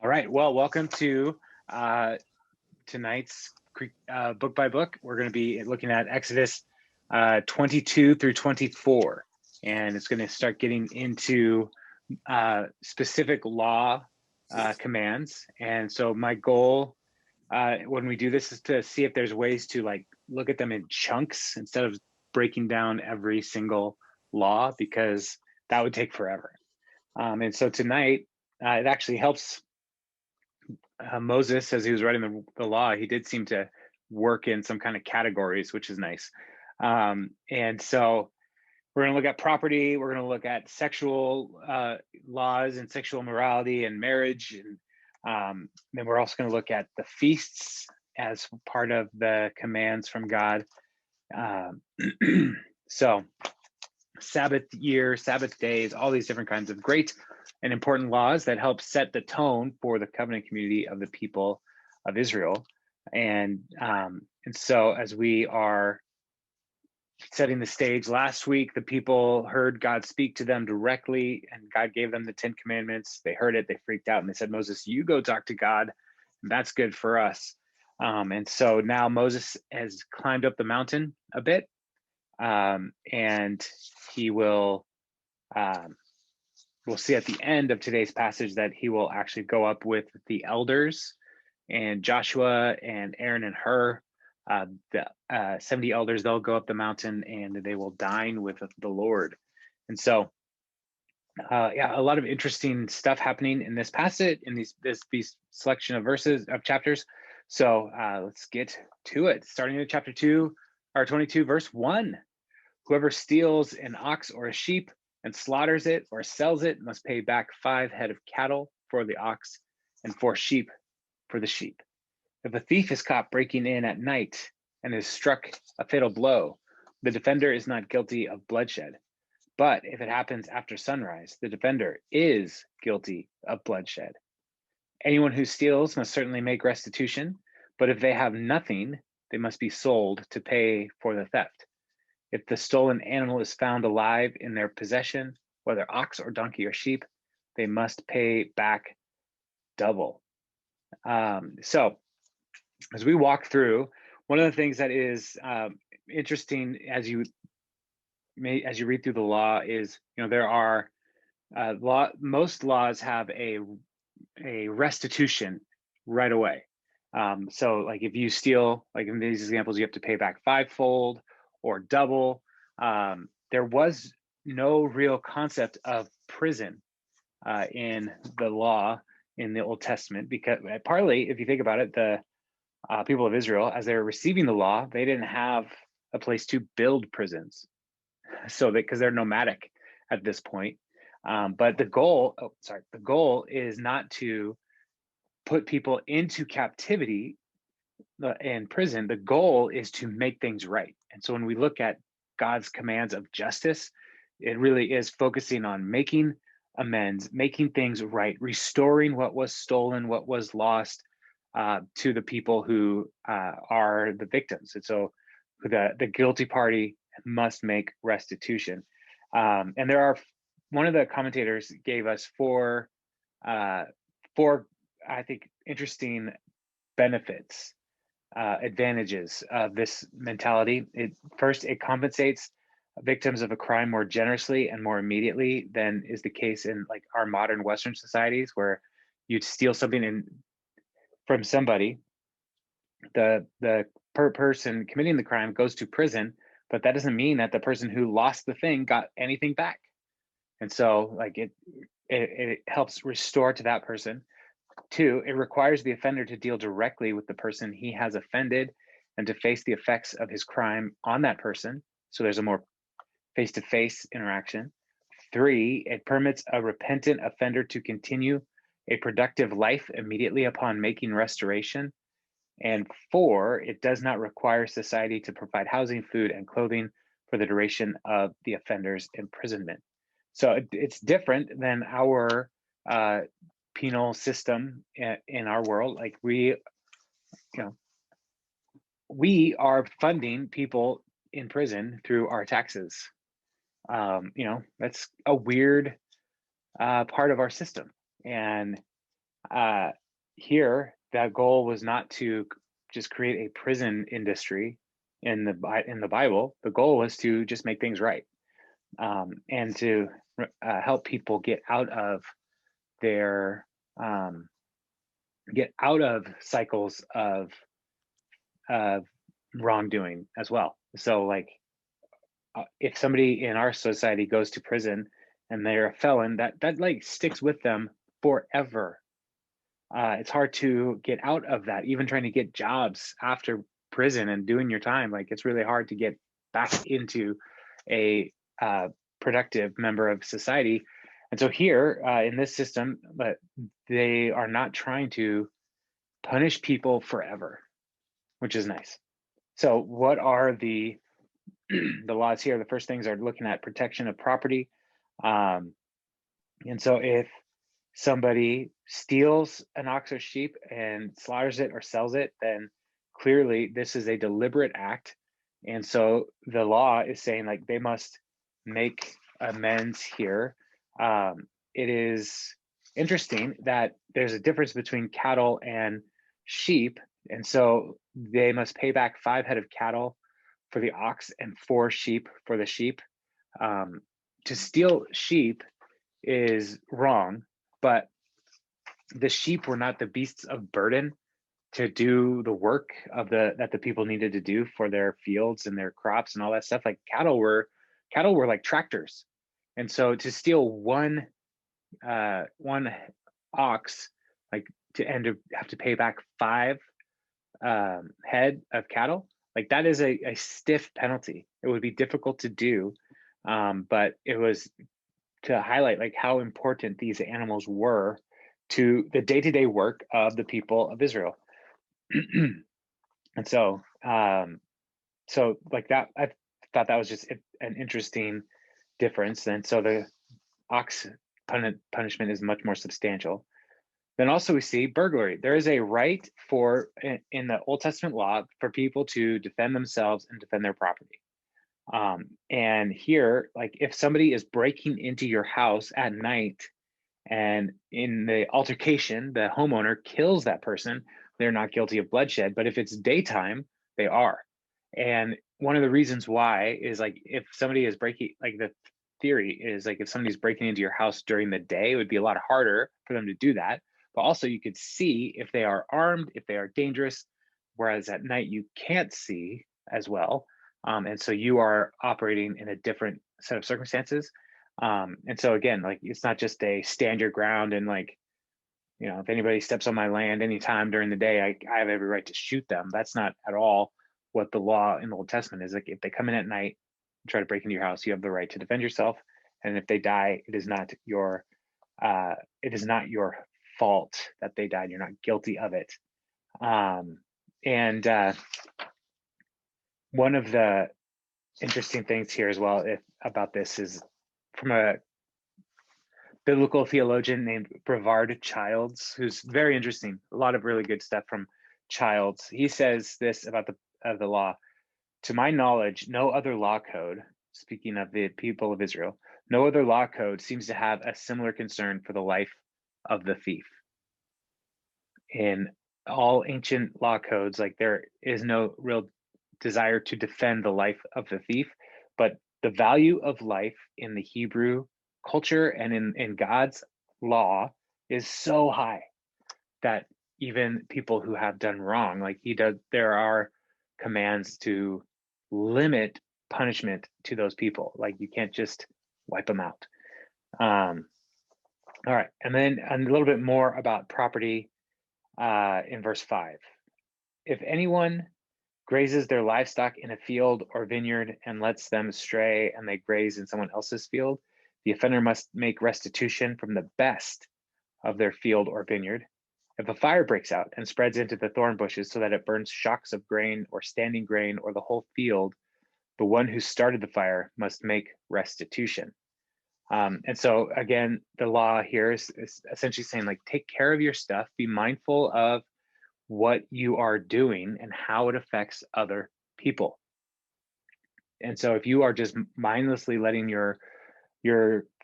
All right. Well, welcome to tonight's book by book. We're going to be looking at Exodus 22 through 24, and it's going to start getting into specific law commands. And so my goal when we do this is to see if there's ways to look at them in chunks instead of breaking down every single law, because that would take forever. And so tonight, it actually helps Moses, as he was writing the law, he did seem to work in some kind of categories, which is nice. And so we're going to look at property. We're going to look at sexual laws and sexual morality and marriage. And then we're also going to look at the feasts as part of the commands from God. So Sabbath year, Sabbath days, all these different kinds of great and important laws that help set the tone for the covenant community of the people of Israel. And so as we are setting the stage, last week the people heard God speak to them directly, and God gave them the 10 commandments. They heard it, they freaked out, and they said, Moses, you go talk to God, and that's good for us. And so now Moses has climbed up the mountain a bit, and he will we'll see at the end of today's passage that he will actually go up with the elders and Joshua and Aaron and Hur, the 70 elders. They'll go up the mountain and they will dine with the Lord. And so a lot of interesting stuff happening in this passage, in these selection of verses, of chapters. So let's get to it. Starting in chapter 2 or 22, verse 1. Whoever steals an ox or a sheep and slaughters it or sells it must pay back 5 head of cattle for the ox and 4 sheep for the sheep. If a thief is caught breaking in at night and is struck a fatal blow, the defender is not guilty of bloodshed. But if it happens after sunrise, the defender is guilty of bloodshed. Anyone who steals must certainly make restitution, but if they have nothing, they must be sold to pay for the theft. If the stolen animal is found alive in their possession, whether ox or donkey or sheep, they must pay back double. So as we walk through, one of the things that is interesting as you read through the law is, there are most laws have a restitution right away. So like if you steal, like in these examples, you have to pay back 5-fold or double. There was no real concept of prison in the law in the Old Testament, because partly, if you think about it, the people of Israel, as they were receiving the law, they didn't have a place to build prisons, so because they're nomadic at this point. But the goal is not to put people into captivity in prison. The goal is to make things right. And so when we look at God's commands of justice, it really is focusing on making amends, making things right, restoring what was stolen, what was lost, to the people who are the victims. And so the guilty party must make restitution. And there are, one of the commentators gave us four, I think, interesting benefits, advantages of this mentality. First, it compensates victims of a crime more generously and more immediately than is the case in like our modern Western societies, where you'd steal something from somebody, the person committing the crime goes to prison, but that doesn't mean that the person who lost the thing got anything back. And so like it helps restore to that person. 2, it requires the offender to deal directly with the person he has offended and to face the effects of his crime on that person. So there's a more face-to-face interaction. 3, it permits a repentant offender to continue a productive life immediately upon making restoration. And 4, it does not require society to provide housing, food, and clothing for the duration of the offender's imprisonment. So it's different than our penal system in our world. Like we are funding people in prison through our taxes. That's a weird part of our system. And uh, here, the goal was not to just create a prison industry in the Bible. The goal was to just make things right, and to help people their um, get out of cycles of wrongdoing as well. So, like, if somebody in our society goes to prison and they're a felon, that like sticks with them forever. It's hard to get out of that. Even trying to get jobs after prison and doing your time, like, it's really hard to get back into a productive member of society. And so here in this system, but they are not trying to punish people forever, which is nice. So what are the the laws here? The first things are looking at protection of property. Um, and so if somebody steals an ox or sheep and slaughters it or sells it, then clearly this is a deliberate act. And so the law is saying, like, they must make amends here. It is interesting that there's a difference between cattle and sheep. And so they must pay back 5 head of cattle for the ox and 4 sheep for the sheep. To steal sheep is wrong, but the sheep were not the beasts of burden to do the work that the people needed to do for their fields and their crops and all that stuff. Like, cattle were like tractors. And so to steal one ox, like, to have to pay back 5 head of cattle, like, that is a stiff penalty. It would be difficult to do, but it was to highlight, like, how important these animals were to the day-to-day work of the people of Israel. And so like that, I thought that was just an interesting difference. And so the ox punishment is much more substantial. Then also we see burglary. There is a right in the Old Testament law for people to defend themselves and defend their property. And here, like, if somebody is breaking into your house at night and in the altercation, the homeowner kills that person, they're not guilty of bloodshed. But if it's daytime, they are. And one of the reasons why is, like, if somebody is breaking, like, the theory is, like, if somebody's breaking into your house during the day, it would be a lot harder for them to do that. But also you could see if they are armed, if they are dangerous, whereas at night you can't see as well. And so you are operating in a different set of circumstances. And so again, like, it's not just a stand your ground and, like, if anybody steps on my land anytime during the day, I have every right to shoot them. That's not at all what the law in the Old Testament is. Like, if they come in at night and try to break into your house, you have the right to defend yourself. And if they die, it is not your fault that they died. You're not guilty of it. And one of the interesting things here as well about this is from a biblical theologian named Brevard Childs, who's very interesting. A lot of really good stuff from Childs. He says this about the law: to my knowledge, no other law code, speaking of the people of Israel, no other law code seems to have a similar concern for the life of the thief. In all ancient law codes, like, there is no real desire to defend the life of the thief, but the value of life in the Hebrew culture and in God's law is so high that even people who have done wrong, like there are commands to limit punishment to those people. Like, you can't just wipe them out. All right, and then a little bit more about property in verse 5. If anyone grazes their livestock in a field or vineyard and lets them stray and they graze in someone else's field, the offender must make restitution from the best of their field or vineyard. If a fire breaks out and spreads into the thorn bushes so that it burns shocks of grain or standing grain or the whole field, the one who started the fire must make restitution. And so again, the law here is essentially saying, like, take care of your stuff, be mindful of what you are doing and how it affects other people. And so if you are just mindlessly letting your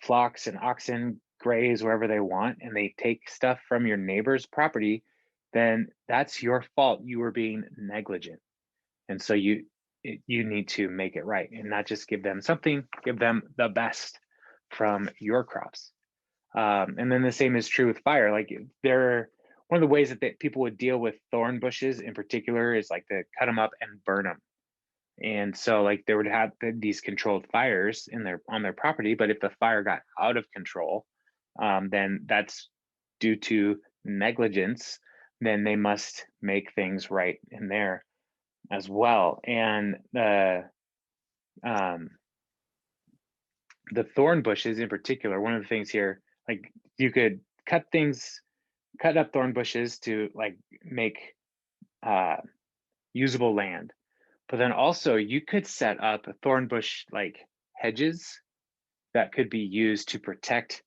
flocks and oxen graze wherever they want and they take stuff from your neighbor's property, then that's your fault. You were being negligent. And so you need to make it right and not just give them something, give them the best from your crops. And then the same is true with fire. Like one of the ways that people would deal with thorn bushes in particular is like to cut them up and burn them. And so like they would have these controlled fires on their property, but if the fire got out of control, then that's due to negligence. Then they must make things right in there as well. And um, the thorn bushes in particular, one of the things here, like you could cut up thorn bushes to like make usable land. But then also you could set up thorn bush like hedges that could be used to protect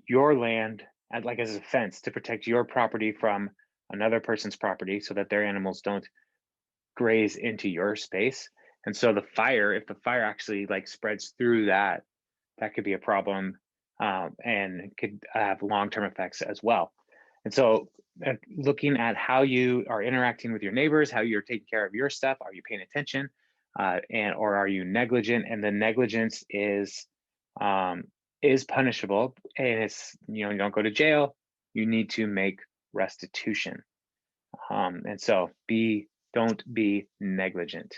your land as a fence to protect your property from another person's property so that their animals don't graze into your space. And so if the fire actually like spreads through that could be a problem, and could have long-term effects as well. And so looking at how you are interacting with your neighbors, how you're taking care of your stuff, are you paying attention, or are you negligent? And the negligence is punishable, and it's, you don't go to jail. You need to make restitution. And so don't be negligent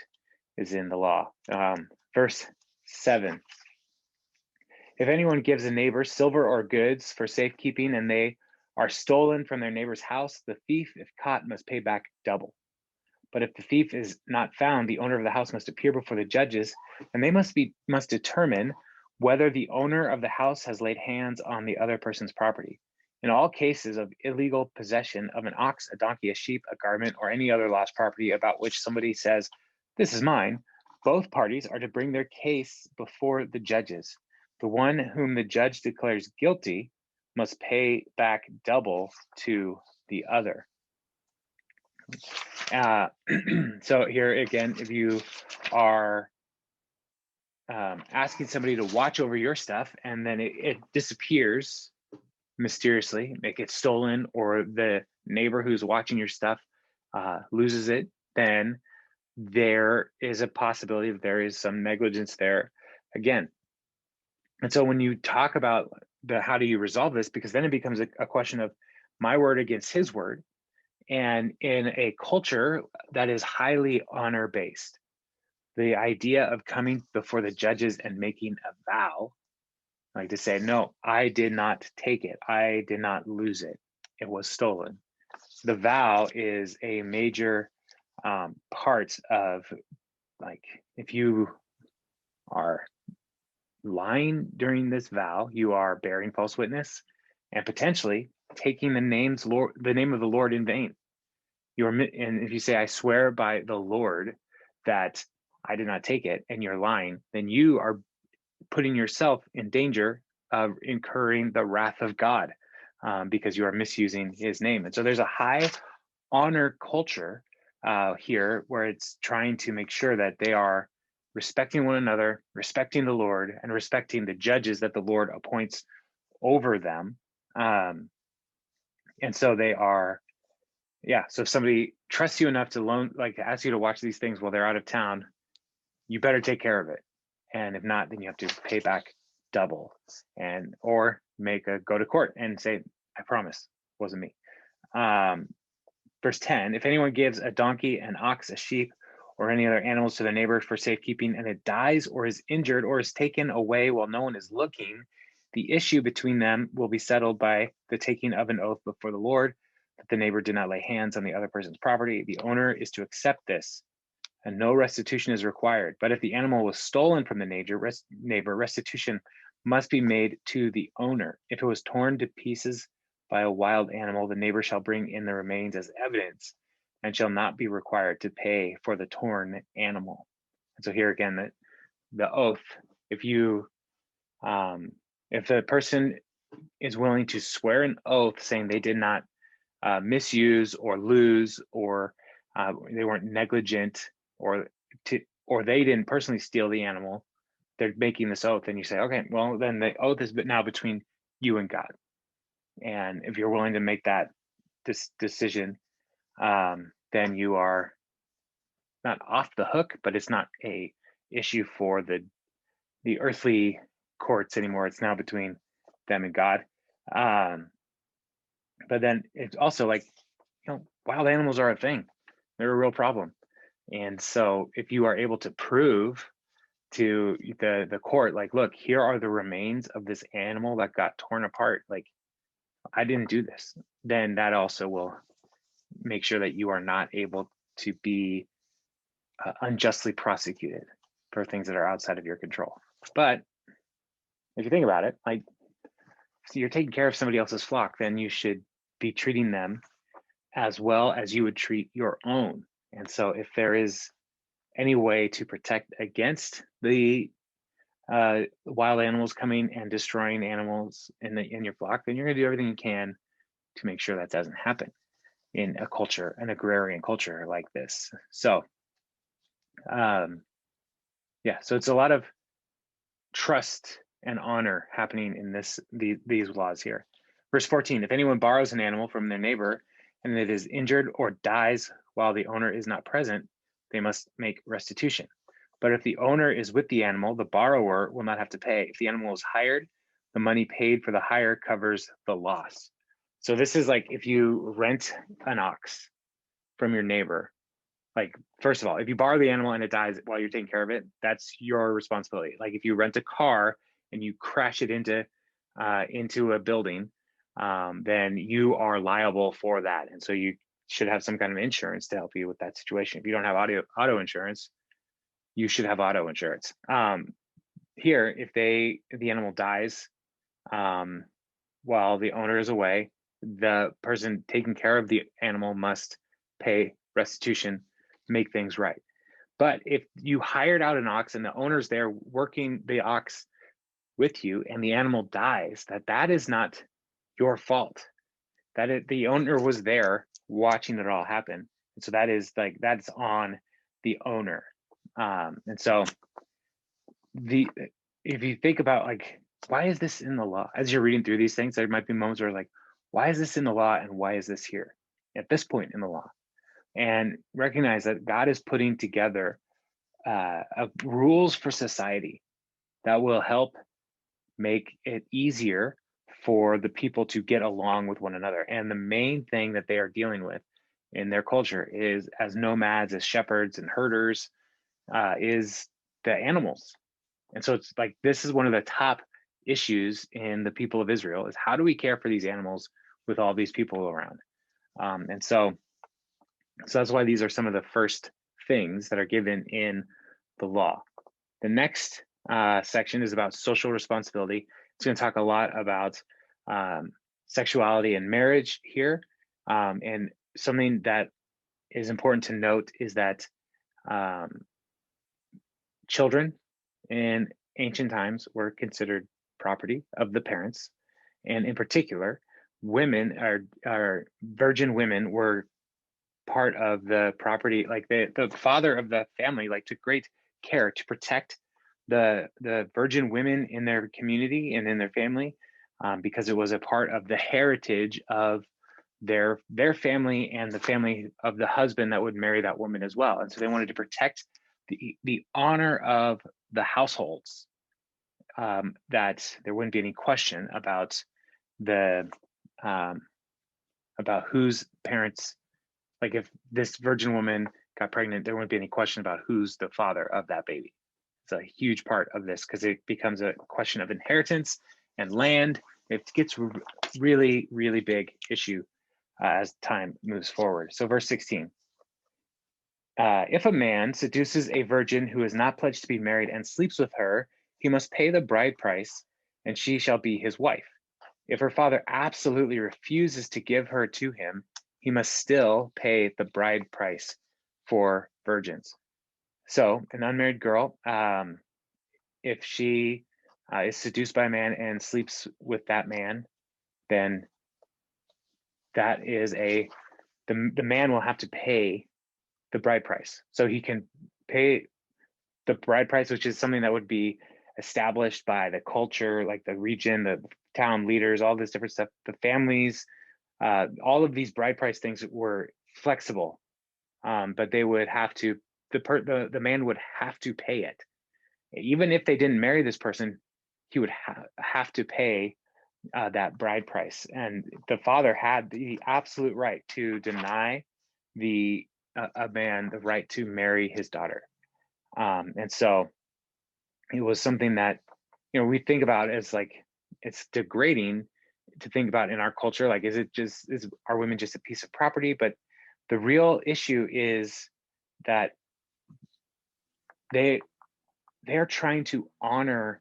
is in the law. Verse 7. If anyone gives a neighbor silver or goods for safekeeping and they are stolen from their neighbor's house, the thief, if caught, must pay back double. But if the thief is not found, the owner of the house must appear before the judges, and they must determine whether the owner of the house has laid hands on the other person's property. In all cases of illegal possession of an ox, a donkey, a sheep, a garment, or any other lost property about which somebody says, "This is mine," both parties are to bring their case before the judges. The one whom the judge declares guilty must pay back double to the other. So here again, if you are asking somebody to watch over your stuff and then it disappears mysteriously, it gets stolen, or the neighbor who's watching your stuff loses it, then there is a possibility that there is some negligence there again. And so when you talk about how do you resolve this, because then it becomes a question of my word against his word. And in a culture that is highly honor-based, the idea of coming before the judges and making a vow, like to say, no, I did not take it. I did not lose it. It was stolen. The vow is a major part of, like, if you are lying during this vow, you are bearing false witness and potentially taking the name of the Lord in vain. And if you say, I swear by the Lord that I did not take it, and you're lying, then you are putting yourself in danger of incurring the wrath of God, because you are misusing his name. And so there's a high honor culture here where it's trying to make sure that they are respecting one another, respecting the Lord, and respecting the judges that the Lord appoints over them. And so they are, so if somebody trusts you enough to ask you to watch these things while they're out of town, you better take care of it. And if not, then you have to pay back double, or go to court and say, I promise, it wasn't me. Verse 10, if anyone gives a donkey, an ox, a sheep, or any other animals to their neighbor for safekeeping, and it dies or is injured or is taken away while no one is looking, the issue between them will be settled by the taking of an oath before the Lord that the neighbor did not lay hands on the other person's property. The owner is to accept this, and no restitution is required. But if the animal was stolen from the neighbor, restitution must be made to the owner. If it was torn to pieces by a wild animal, the neighbor shall bring in the remains as evidence and shall not be required to pay for the torn animal. And so here again, the oath, if the person is willing to swear an oath saying they did not misuse or lose, or they weren't negligent, or they didn't personally steal the animal, they're making this oath, and you say, okay, well, then the oath is now between you and God. And if you're willing to make that decision, then you are not off the hook, but it's not a issue for the earthly courts anymore. It's now between them and God. But then it's also like, wild animals are a thing. They're a real problem. And so if you are able to prove to the court, like, look, here are the remains of this animal that got torn apart, like, I didn't do this, then that also will make sure that you are not able to be unjustly prosecuted for things that are outside of your control. But if you think about it, like, so you're taking care of somebody else's flock, then you should be treating them as well as you would treat your own. And so if there is any way to protect against the wild animals coming and destroying animals in your flock, then you're going to do everything you can to make sure that doesn't happen in a culture, an agrarian culture like this. So so it's a lot of trust and honor happening in these laws here. Verse 14, if anyone borrows an animal from their neighbor and it is injured or dies while the owner is not present, they must make restitution. But if the owner is with the animal, the borrower will not have to pay. If the animal is hired, the money paid for the hire covers the loss. So this is like if you rent an ox from your neighbor, like, first of all, if you borrow the animal and it dies while you're taking care of it, that's your responsibility. Like if you rent a car and you crash it into a building, then you are liable for that. And so you should have some kind of insurance to help you with that situation. If you don't have auto insurance, you should have auto insurance. Here, if the animal dies while the owner is away, the person taking care of the animal must pay restitution, make things right. But if you hired out an ox and the owner's there working the ox with you and the animal dies, that is not your fault. The owner was there watching it all happen. And so that's on the owner. And so if you think about, like, why is this in the law? As you're reading through these things, there might be moments where, like, why is this in the law and why is this here at this point in the law? And recognize that God is putting together rules for society that will help make it easier for the people to get along with one another. And the main thing that they are dealing with in their culture is, as nomads, as shepherds and herders, is the animals. And so it's like, this is one of the top issues in the people of Israel, is how do we care for these animals with all these people around? And so that's why these are some of the first things that are given in the law. The next section is about social responsibility. It's going to talk a lot about sexuality and marriage here. And something that is important to note is that children in ancient times were considered property of the parents. And in particular, women are virgin women were part of the property. Like the father of the family, like, took great care to protect the virgin women in their community and in their family, because it was a part of the heritage of their family and the family of the husband that would marry that woman as well. And so they wanted to protect the honor of the households, that there wouldn't be any question about about whose parents, like if this virgin woman got pregnant, there wouldn't be any question about who's the father of that baby. It's a huge part of this because it becomes a question of inheritance and land. It gets really, really big issue as time moves forward. So verse 16, if a man seduces a virgin who is not pledged to be married and sleeps with her, he must pay the bride price and she shall be his wife. If her father absolutely refuses to give her to him, he must still pay the bride price for virgins. So an unmarried girl, if she is seduced by a man and sleeps with that man, then that is the man will have to pay the bride price. So he can pay the bride price, which is something that would be established by the culture, like the region, the town leaders, all this different stuff, the families, all of these bride price things were flexible, but they would have to, the man would have to pay it. Even if they didn't marry this person, he would have to pay that bride price. And the father had the absolute right to deny the a man the right to marry his daughter. And so it was something that, we think about as like, it's degrading to think about in our culture. Like, is are women just a piece of property? But the real issue is that they are trying to honor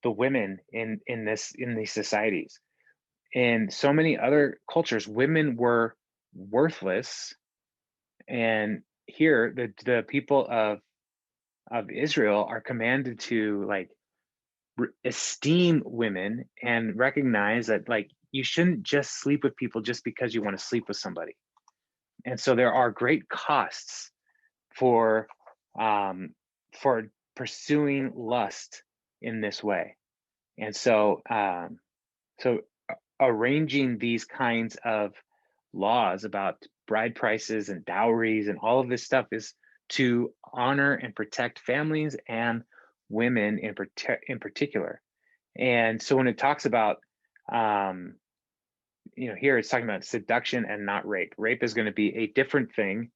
the women in these societies. In so many other cultures, women were worthless, and here the people of Israel are commanded to like esteem women and recognize that like you shouldn't just sleep with people just because you want to sleep with somebody. And so there are great costs for um, for pursuing lust in this way. And so so arranging these kinds of laws about bride prices and dowries and all of this stuff is to honor and protect families and women in particular. And so when it talks about here it's talking about seduction and not rape. Rape is going to be a different thing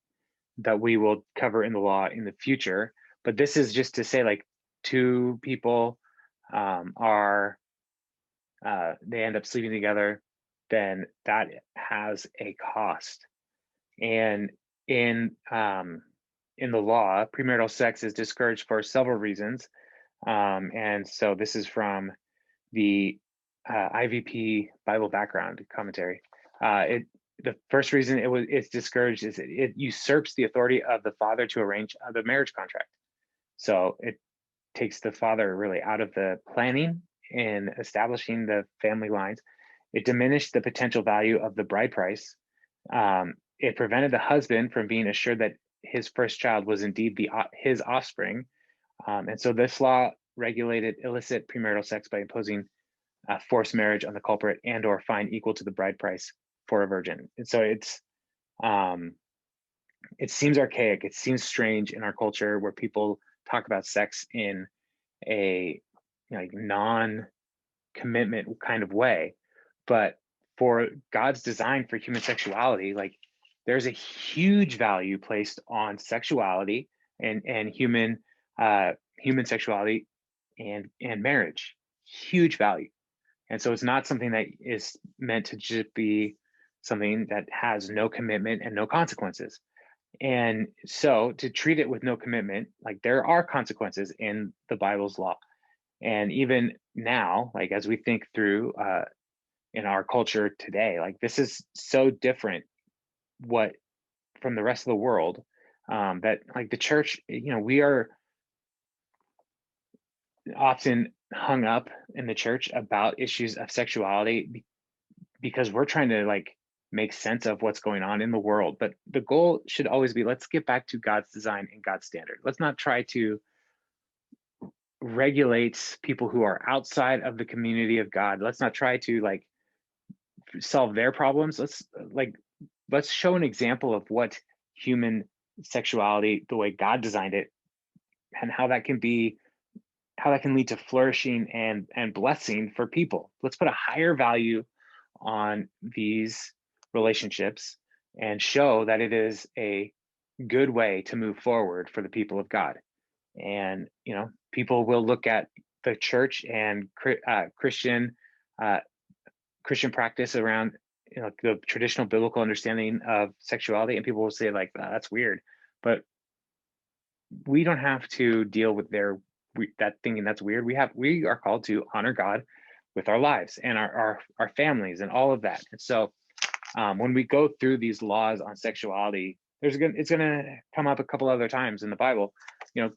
that we will cover in the law in the future, but this is just to say like two people are they end up sleeping together, then that has a cost. And in the law, premarital sex is discouraged for several reasons. And so this is from the IVP Bible background commentary. The first reason it's discouraged is it usurps the authority of the father to arrange the marriage contract. So it takes the father really out of the planning and establishing the family lines. It diminished the potential value of the bride price. It prevented the husband from being assured that his first child was indeed his offspring. And so this law regulated illicit premarital sex by imposing forced marriage on the culprit and or fine equal to the bride price for a virgin. And so it seems archaic. It seems strange in our culture where people talk about sex in a non-commitment kind of way. But for God's design for human sexuality, like there's a huge value placed on sexuality and human sexuality and marriage. Huge value. And so it's not something that is meant to just be something that has no commitment and no consequences. And so to treat it with no commitment, like there are consequences in the Bible's law. And even now, like as we think through in our culture today, like this is so different from the rest of the world, that like the church, we are often hung up in the church about issues of sexuality because we're trying to like make sense of what's going on in the world. But the goal should always be, let's get back to God's design and God's standard. Let's not try to regulate people who are outside of the community of God. Let's not try to like solve their problems. Let's show an example of what human sexuality, the way God designed it, and how that can lead to flourishing and blessing for people. Let's put a higher value on these relationships and show that it is a good way to move forward for the people of God. And people will look at the church and Christian practice around the traditional biblical understanding of sexuality, and people will say like, that's weird. But we don't have to deal with that thinking that's weird. We are called to honor God with our lives and our families and all of that. And so when we go through these laws on sexuality, it's gonna come up a couple other times in the Bible.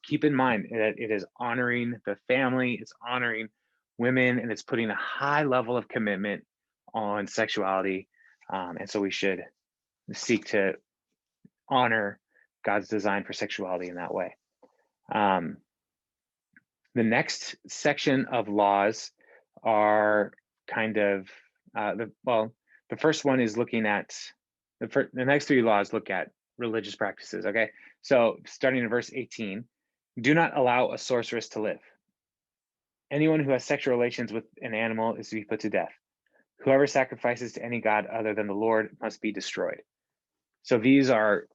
Keep in mind that it is honoring the family, it's honoring women, and it's putting a high level of commitment on sexuality. And so we should seek to honor God's design for sexuality in that way. The next section of laws are kind of the first one is looking at the next three laws look at religious practices. Okay, so starting in verse 18, do not allow a sorceress to live. Anyone who has sexual relations with an animal is to be put to death. Whoever sacrifices to any god other than the Lord must be destroyed. So these are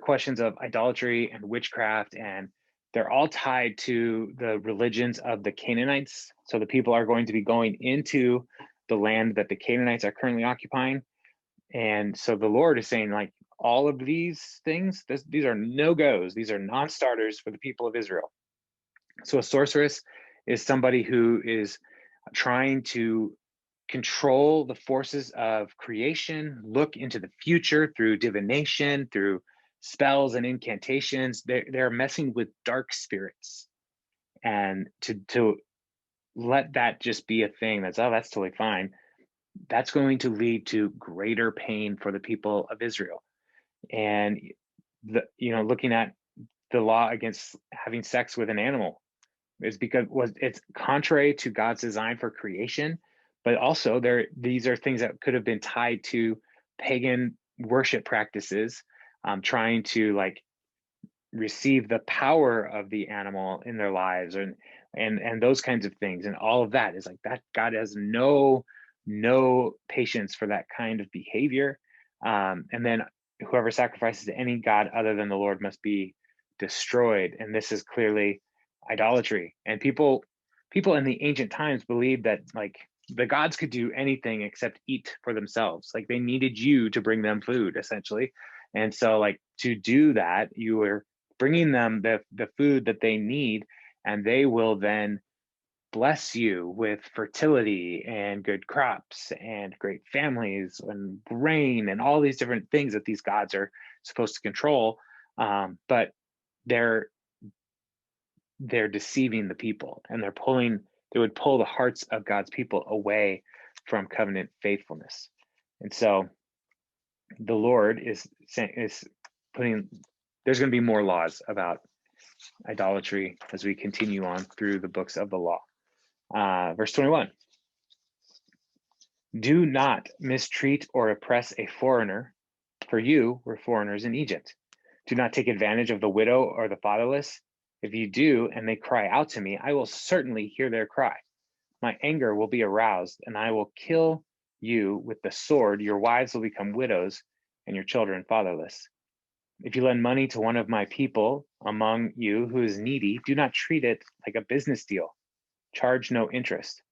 questions of idolatry and witchcraft, and they're all tied to the religions of the Canaanites. So the people are going to be going into the land that the Canaanites are currently occupying. And so the Lord is saying, like, all of these things, these are no-goes. These are non-starters for the people of Israel. So a sorceress is somebody who is trying to control the forces of creation, look into the future through divination, through spells and incantations. They're messing with dark spirits. And to let that just be a thing that's totally fine, that's going to lead to greater pain for the people of Israel. And looking at the law against having sex with an animal is because it's contrary to God's design for creation, but also these are things that could have been tied to pagan worship practices, trying to like receive the power of the animal in their lives, and those kinds of things, and all of that is like that. God has no patience for that kind of behavior. And then whoever sacrifices to any god other than the Lord must be destroyed. And this is clearly idolatry. And people in the ancient times believed that like the gods could do anything except eat for themselves. Like they needed you to bring them food, essentially. And so like to do that, you were bringing them the food that they need, and they will then bless you with fertility and good crops and great families and rain and all these different things that these gods are supposed to control. But they're deceiving the people, and they would pull the hearts of God's people away from covenant faithfulness. And so the Lord is putting, there's going to be more laws about idolatry as we continue on through the books of the law. Verse 21, do not mistreat or oppress a foreigner, for you were foreigners in Egypt. Do not take advantage of the widow or the fatherless. If you do, and they cry out to me, I will certainly hear their cry. My anger will be aroused, and I will kill you with the sword. Your wives will become widows, and your children fatherless. If you lend money to one of my people among you who is needy, do not treat it like a business deal. Charge no interest.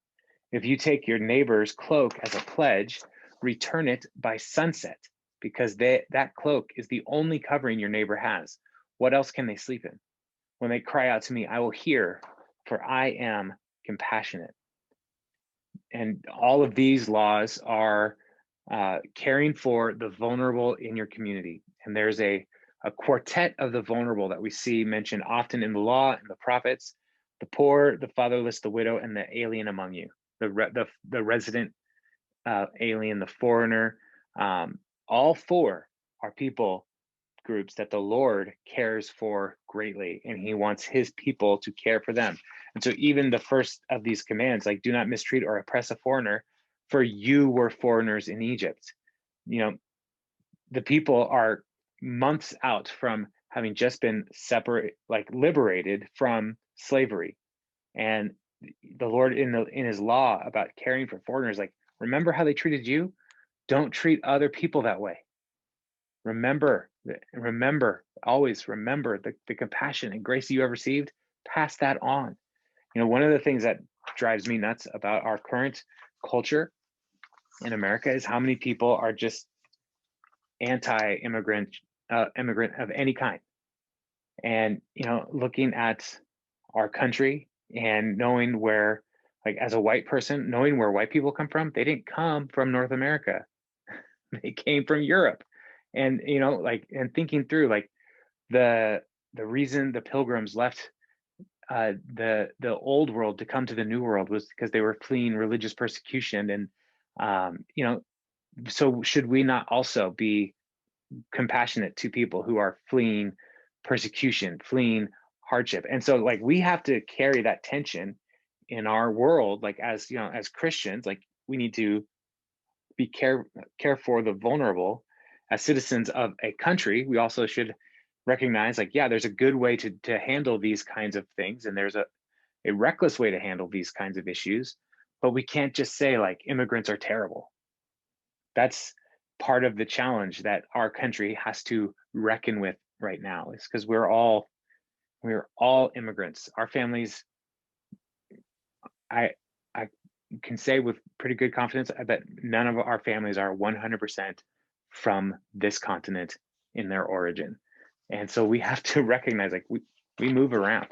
If you take your neighbor's cloak as a pledge, return it by sunset, because that cloak is the only covering your neighbor has. What else can they sleep in? When they cry out to me, I will hear, for I am compassionate. And all of these laws are caring for the vulnerable in your community. And there's a quartet of the vulnerable that we see mentioned often in the law and the prophets: the poor, the fatherless, the widow, and the alien among you, the resident alien, the foreigner. All four are people groups that the Lord cares for greatly, and he wants his people to care for them. And so even the first of these commands, like do not mistreat or oppress a foreigner, for you were foreigners in Egypt. The people are months out from having just been liberated from slavery. And the Lord in his law about caring for foreigners, like, remember how they treated you? Don't treat other people that way. Remember, always remember the compassion and grace you have received. Pass that on. One of the things that drives me nuts about our current culture in America is how many people are just anti-immigrant, immigrant of any kind. And, looking at our country and knowing where, like as a white person, knowing where white people come from, they didn't come from North America. They came from Europe. And, and thinking through like the reason the pilgrims left the old world to come to the new world was because they were fleeing religious persecution. And, so should we not also be compassionate to people who are fleeing persecution, fleeing hardship. And so like we have to carry that tension in our world, like as as Christians, like we need to be care for the vulnerable. As citizens of a country, we also should recognize like, yeah, there's a good way to handle these kinds of things, and there's a reckless way to handle these kinds of issues. But we can't just say like immigrants are terrible. That's part of the challenge that our country has to reckon with right now, is because we're all immigrants. Our families, I I can say with pretty good confidence that none of our families are 100% from this continent in their origin. And so we have to recognize like we move around,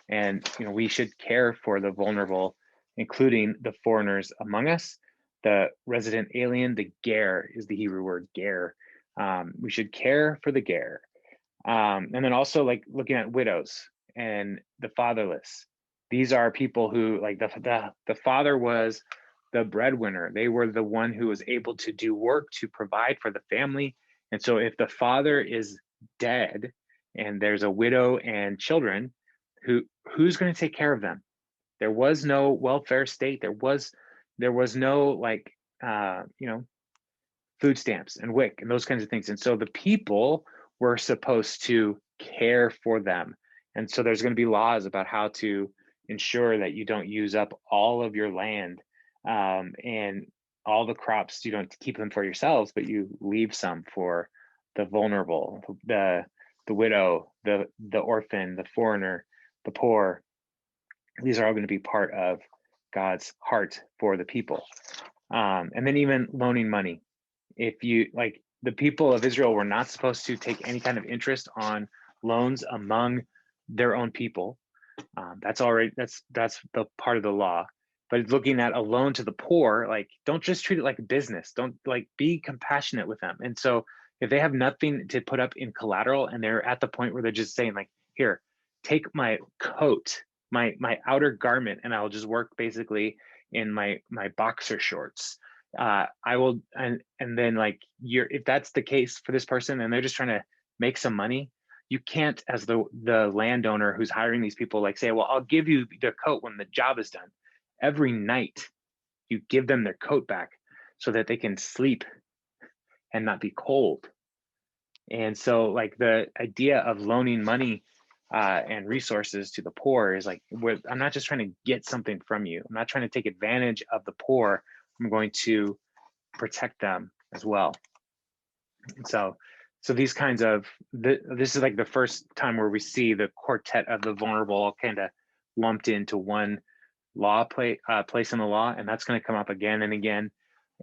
and we should care for the vulnerable, including the foreigners among us, the resident alien. The ger is the Hebrew word ger. We should care for the ger. And then also like looking at widows and the fatherless. These are people who like the father was the breadwinner. They were the one who was able to do work to provide for the family. And so if the father is dead and there's a widow and children, who's going to take care of them? There was no welfare state. There was no like food stamps and WIC and those kinds of things. And so the people were supposed to care for them. And so there's going to be laws about how to ensure that you don't use up all of your land, and all the crops. You don't keep them for yourselves, but you leave some for the vulnerable, the widow, the orphan, the foreigner, the poor. These are all going to be part of God's heart for the people. And then even loaning money. If you like, the people of Israel were not supposed to take any kind of interest on loans among their own people. That's the part of the law. But looking at a loan to the poor, like don't just treat it like a business. Don't like be compassionate with them. And so if they have nothing to put up in collateral and they're at the point where they're just saying like, here, take my coat, my outer garment, and I'll just work basically in my boxer shorts. I will, and then like if that's the case for this person and they're just trying to make some money, you can't, as the landowner who's hiring these people, like say, well, I'll give you their coat when the job is done. Every night you give them their coat back so that they can sleep and not be cold. And so like the idea of loaning money and resources to the poor is like, I'm not just trying to get something from you. I'm not trying to take advantage of the poor. I'm going to protect them as well. And so these kinds of, this is like the first time where we see the quartet of the vulnerable all kind of lumped into one place in the law, and that's going to come up again and again.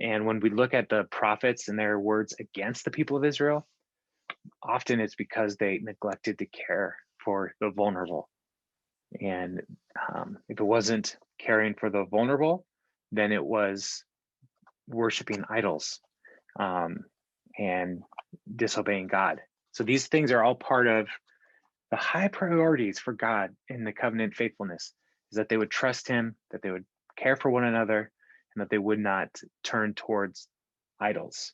And when we look at the prophets and their words against the people of Israel, often it's because they neglected to care for the vulnerable. And if it wasn't caring for the vulnerable, then it was worshiping idols and disobeying God. So these things are all part of the high priorities for God in the covenant faithfulness, is that they would trust him, that they would care for one another, and that they would not turn towards idols.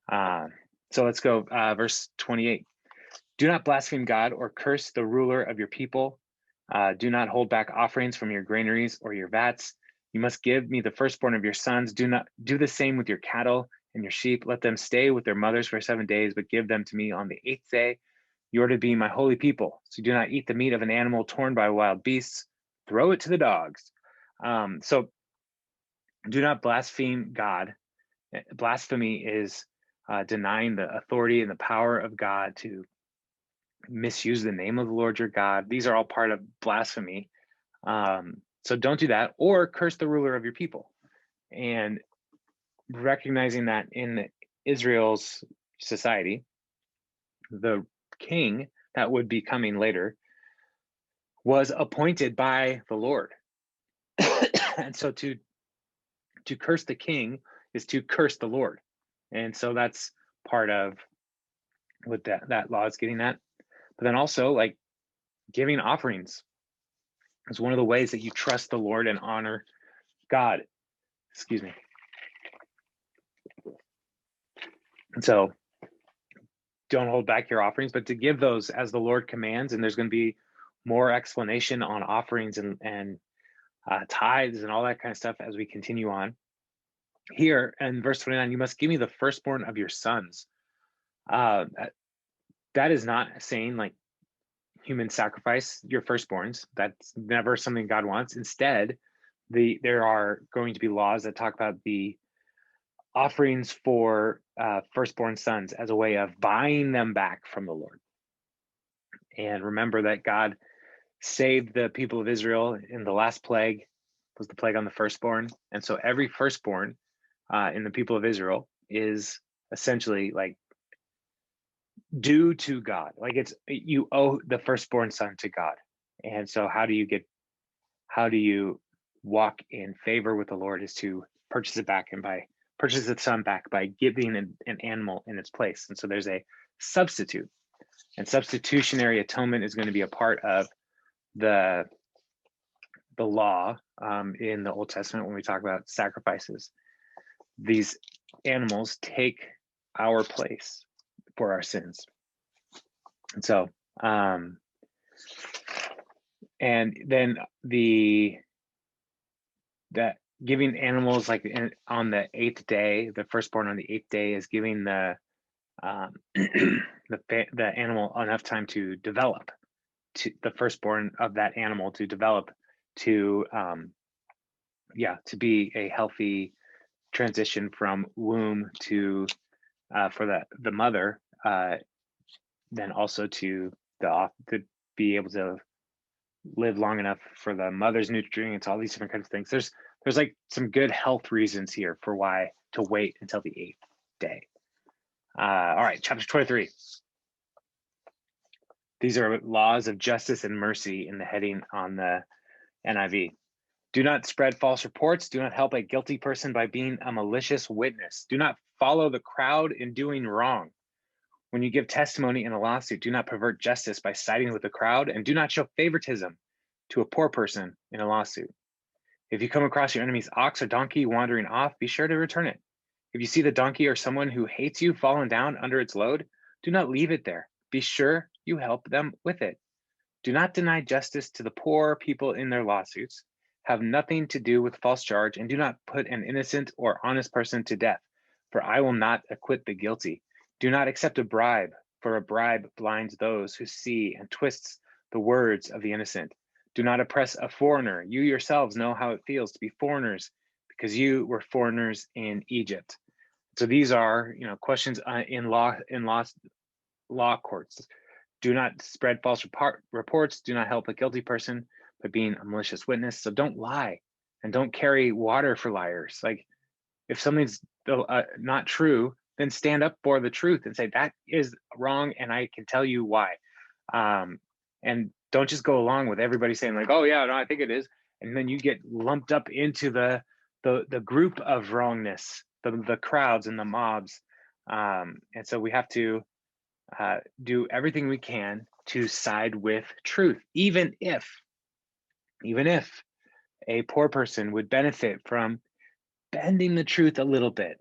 So let's go verse 28. Do not blaspheme God or curse the ruler of your people. Do not hold back offerings from your granaries or your vats. You must give me the firstborn of your sons. Do not do the same with your cattle and your sheep. Let them stay with their mothers for 7 days, but give them to me on the 8th day. You are to be my holy people. So do not eat the meat of an animal torn by wild beasts. Throw it to the dogs. So do not blaspheme God. Blasphemy is denying the authority and the power of God, to misuse the name of the Lord your God. These are all part of blasphemy. So don't do that, or curse the ruler of your people. And recognizing that in Israel's society, the king that would be coming later was appointed by the Lord. And so to curse the king is to curse the Lord. And so that's part of what that law is getting at. But then also like giving offerings is one of the ways that you trust the Lord and honor God. Excuse me. And so don't hold back your offerings, but to give those as the Lord commands. And there's going to be more explanation on offerings and tithes and all that kind of stuff as we continue on. Here in verse 29, you must give me the firstborn of your sons. That is not saying like human sacrifice your firstborns. That's never something God wants. Instead, there are going to be laws that talk about the offerings for firstborn sons as a way of buying them back from the Lord. And remember that God saved the people of Israel in the last plague, was the plague on the firstborn. And so every firstborn in the people of Israel is essentially like due to God. Like you owe the firstborn son to God. And so how do you walk in favor with the Lord is to purchase it back, and by purchase the son back by giving an animal in its place. And so there's a substitute, and substitutionary atonement is going to be a part of the law in the Old Testament. When we talk about sacrifices, these animals take our place for our sins. And so and then that giving animals like on the 8th day, the firstborn on the 8th day is giving the the animal enough time to develop, to the firstborn of that animal to develop, to to be a healthy transition from womb to for the mother, then also to be able to live long enough for the mother's nutrients, all these different kinds of things. There's like some good health reasons here for why to wait until the 8th day. All right, chapter 23. These are laws of justice and mercy in the heading on the NIV. Do not spread false reports. Do not help a guilty person by being a malicious witness. Do not follow the crowd in doing wrong. When you give testimony in a lawsuit, do not pervert justice by siding with the crowd, and do not show favoritism to a poor person in a lawsuit. If you come across your enemy's ox or donkey wandering off, be sure to return it. If you see the donkey or someone who hates you fallen down under its load, do not leave it there. Be sure you help them with it. Do not deny justice to the poor people in their lawsuits. Have nothing to do with false charge, and do not put an innocent or honest person to death, for I will not acquit the guilty. Do not accept a bribe, for a bribe blinds those who see and twists the words of the innocent. Do not oppress a foreigner. You yourselves know how it feels to be foreigners, because you were foreigners in Egypt. So these are, questions in law courts. Do not spread false reports. Do not help a guilty person by being a malicious witness. So don't lie, and don't carry water for liars. Like if something's not true, then stand up for the truth and say that is wrong, and I can tell you why. And don't just go along with everybody saying like, oh yeah, no, I think it is, and then you get lumped up into the group of wrongness, the crowds and the mobs. And so we have to do everything we can to side with truth, even if a poor person would benefit from bending the truth a little bit.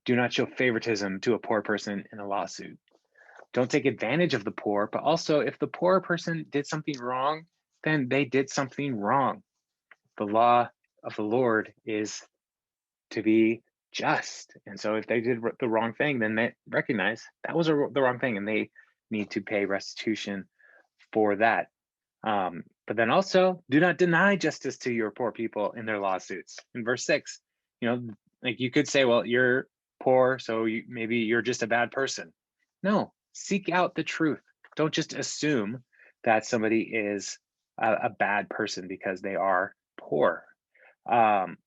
Do not show favoritism to a poor person in a lawsuit. Don't take advantage of the poor, but also if the poor person did something wrong, then they did something wrong. The law of the Lord is to be just. And so if they did the wrong thing, then they recognize that was the wrong thing, and they need to pay restitution for that. But then also, do not deny justice to your poor people in their lawsuits. In verse 6, like you could say, well, you're poor, so maybe you're just a bad person. No, seek out the truth. Don't just assume that somebody is a bad person because they are poor. And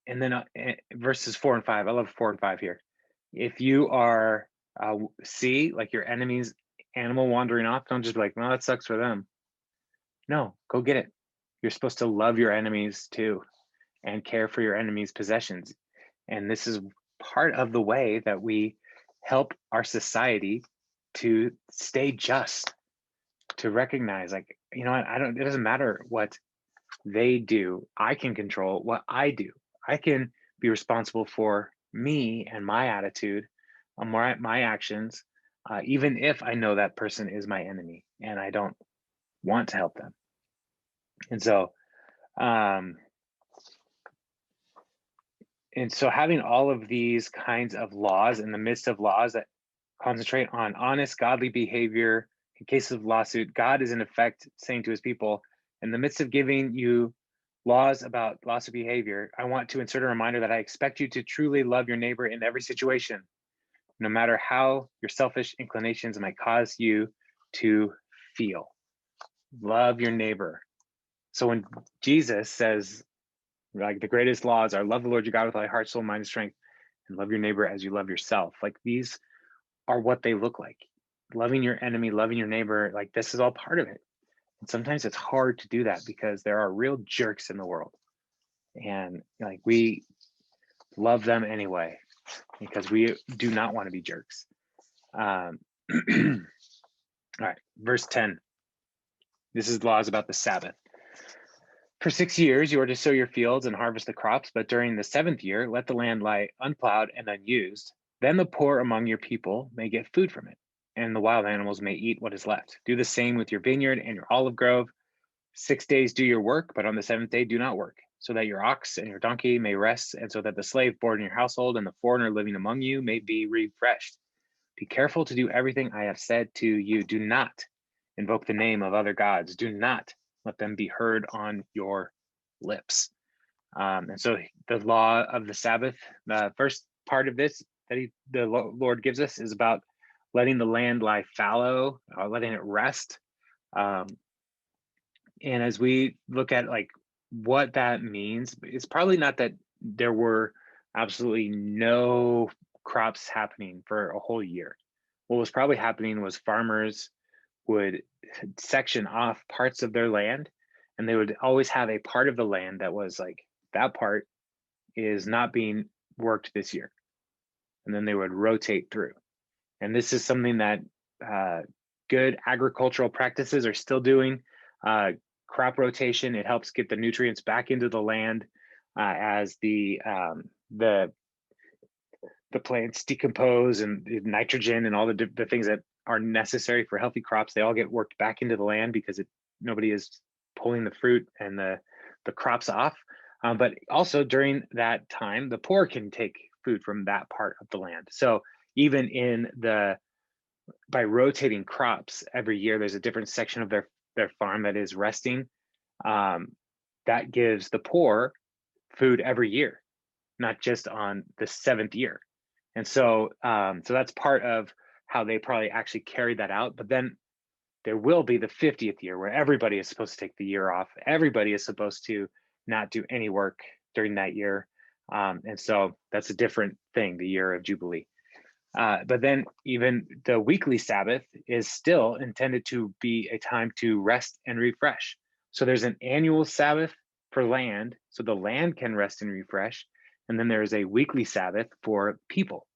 then verses 4 and 5, I love 4 and 5 here. If you are see like your enemy's animal wandering off, don't just be like, well, that sucks for them. No, go get it. You're supposed to love your enemies too and care for your enemies' possessions. And this is part of the way that we help our society to stay just, to recognize like, it doesn't matter what they do. I can control what I do. I can be responsible for me and my attitude, my actions. even if I know that person is my enemy and I don't want to help them. And so, um, having all of these kinds of laws in the midst of laws that concentrate on honest, godly behavior in cases of lawsuit, God is in effect saying to his people, in the midst of giving you laws about lawsuit behavior, I want to insert a reminder that I expect you to truly love your neighbor in every situation, no matter how your selfish inclinations might cause you to feel. Love your neighbor. So when Jesus says, like, the greatest laws are love the Lord your God with all your heart, soul, mind, and strength, and love your neighbor as you love yourself. Like, these are what they look like. Loving your enemy, loving your neighbor, like, this is all part of it. And sometimes it's hard to do that because there are real jerks in the world. And like, we love them anyway because we do not want to be jerks. All right, verse 10. This is laws about the Sabbath. For 6 years, you are to sow your fields and harvest the crops, but during the 7th year, let the land lie unplowed and unused. Then the poor among your people may get food from it, and the wild animals may eat what is left. Do the same with your vineyard and your olive grove. 6 days do your work, but on the 7th day do not work, so that your ox and your donkey may rest, and so that the slave born in your household and the foreigner living among you may be refreshed. Be careful to do everything I have said to you. Do not invoke the name of other gods. Do not let them be heard on your lips. And so the law of the Sabbath, the first part of this that the Lord gives us is about letting the land lie fallow, letting it rest. And as we look at like what that means, it's probably not that there were absolutely no crops happening for a whole year. What was probably happening was farmers would section off parts of their land, and they would always have a part of the land that was like, that part is not being worked this year. And then they would rotate through. And this is something that good agricultural practices are still doing. Crop rotation, it helps get the nutrients back into the land as the plants decompose, and the nitrogen and all the things that are necessary for healthy crops, they all get worked back into the land because nobody is pulling the fruit and the crops off. But also during that time, the poor can take food from that part of the land. So even by rotating crops every year, there's a different section of their farm that is resting. That gives the poor food every year, not just on the 7th year. And so that's part of how they probably actually carried that out. But then there will be the 50th year where everybody is supposed to take the year off. Everybody is supposed to not do any work during that year. And so that's a different thing, the year of Jubilee. But then even the weekly Sabbath is still intended to be a time to rest and refresh. So there's an annual Sabbath for land, so the land can rest and refresh. And then there's a weekly Sabbath for people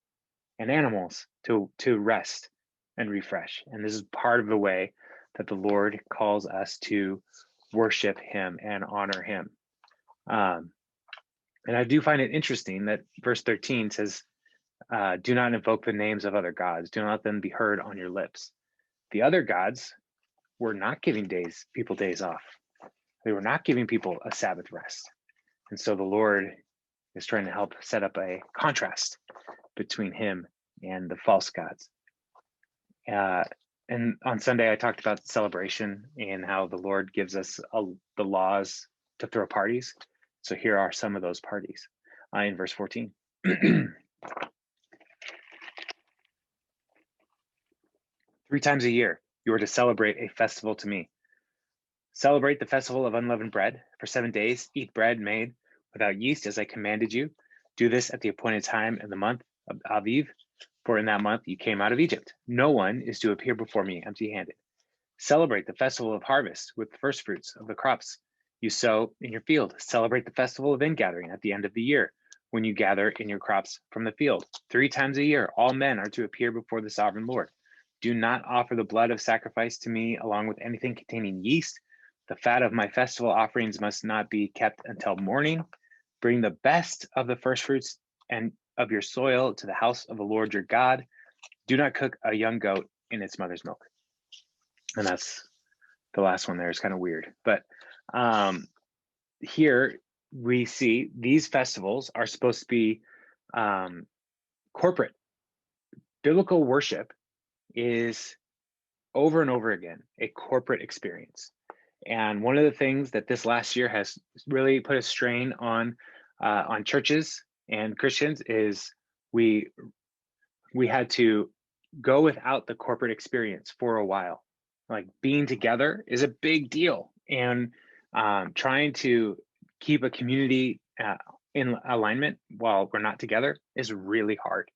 and animals to rest and refresh. And this is part of the way that the Lord calls us to worship him and honor him. And I do find it interesting that verse 13 says, do not invoke the names of other gods. Do not let them be heard on your lips. The other gods were not giving people days off. They were not giving people a Sabbath rest. And so the Lord is trying to help set up a contrast between him and the false gods. And on Sunday, I talked about celebration and how the Lord gives us the laws to throw parties. So here are some of those parties in verse 14. 3 times a year, you are to celebrate a festival to me. Celebrate the festival of unleavened bread. For 7 days, eat bread made without yeast, as I commanded you. Do this at the appointed time in the month of Aviv, for in that month you came out of Egypt. No one is to appear before me empty-handed. Celebrate the festival of harvest with the first fruits of the crops you sow in your field. Celebrate the festival of ingathering at the end of the year, when you gather in your crops from the field. 3 times a year, all men are to appear before the sovereign Lord. Do not offer the blood of sacrifice to me along with anything containing yeast. The fat of my festival offerings must not be kept until morning. Bring the best of the first fruits and of your soil to the house of the Lord your God. Do not cook a young goat in its mother's milk. And that's the last one there is kind of weird. But here we see these festivals are supposed to be corporate. Biblical worship is over and over again a corporate experience. And one of the things that this last year has really put a strain on churches and Christians is we had to go without the corporate experience for a while. Like being together is a big deal, and trying to keep a community in alignment while we're not together is really hard.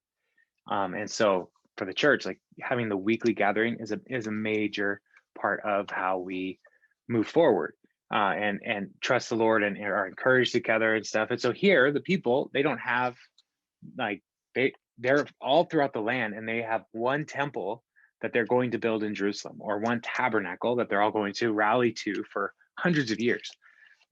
And so for the church, like having the weekly gathering is a major part of how we move forward and trust the Lord and are encouraged together and stuff. And so here, the people, they don't have like they're all throughout the land, and they have one temple that they're going to build in Jerusalem, or one tabernacle that they're all going to rally to for hundreds of years.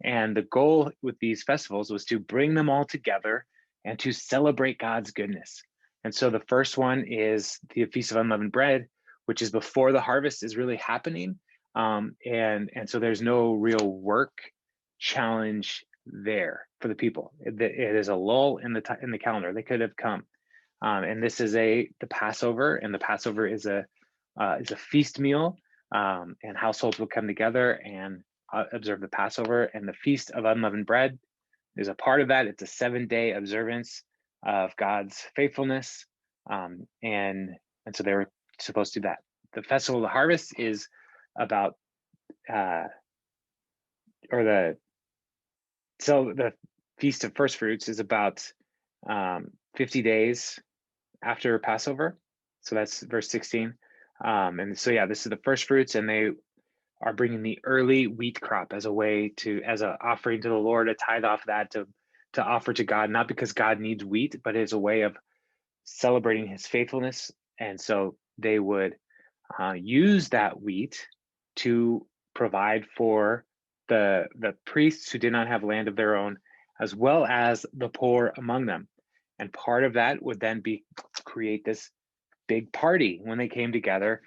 And the goal with these festivals was to bring them all together and to celebrate God's goodness. And so the first one is the Feast of Unleavened Bread, which is before the harvest is really happening. And so there's no real work challenge there for the people. It is a lull in the calendar. They could have come. And this is the Passover, and the Passover is a feast meal, and households will come together and observe the Passover. And the Feast of Unleavened Bread is a part of that. It's a 7-day observance of God's faithfulness, and so they were supposed to do that. The Festival of the Harvest is about the Feast of First Fruits is about 50 days after Passover. So that's verse 16. And so, yeah, this is the first fruits, and they are bringing the early wheat crop as an offering to the Lord, a tithe off that to offer to God, not because God needs wheat, but as a way of celebrating his faithfulness. And so they would use that wheat to provide for the priests who did not have land of their own, as well as the poor among them. And part of that would then be create this big party when they came together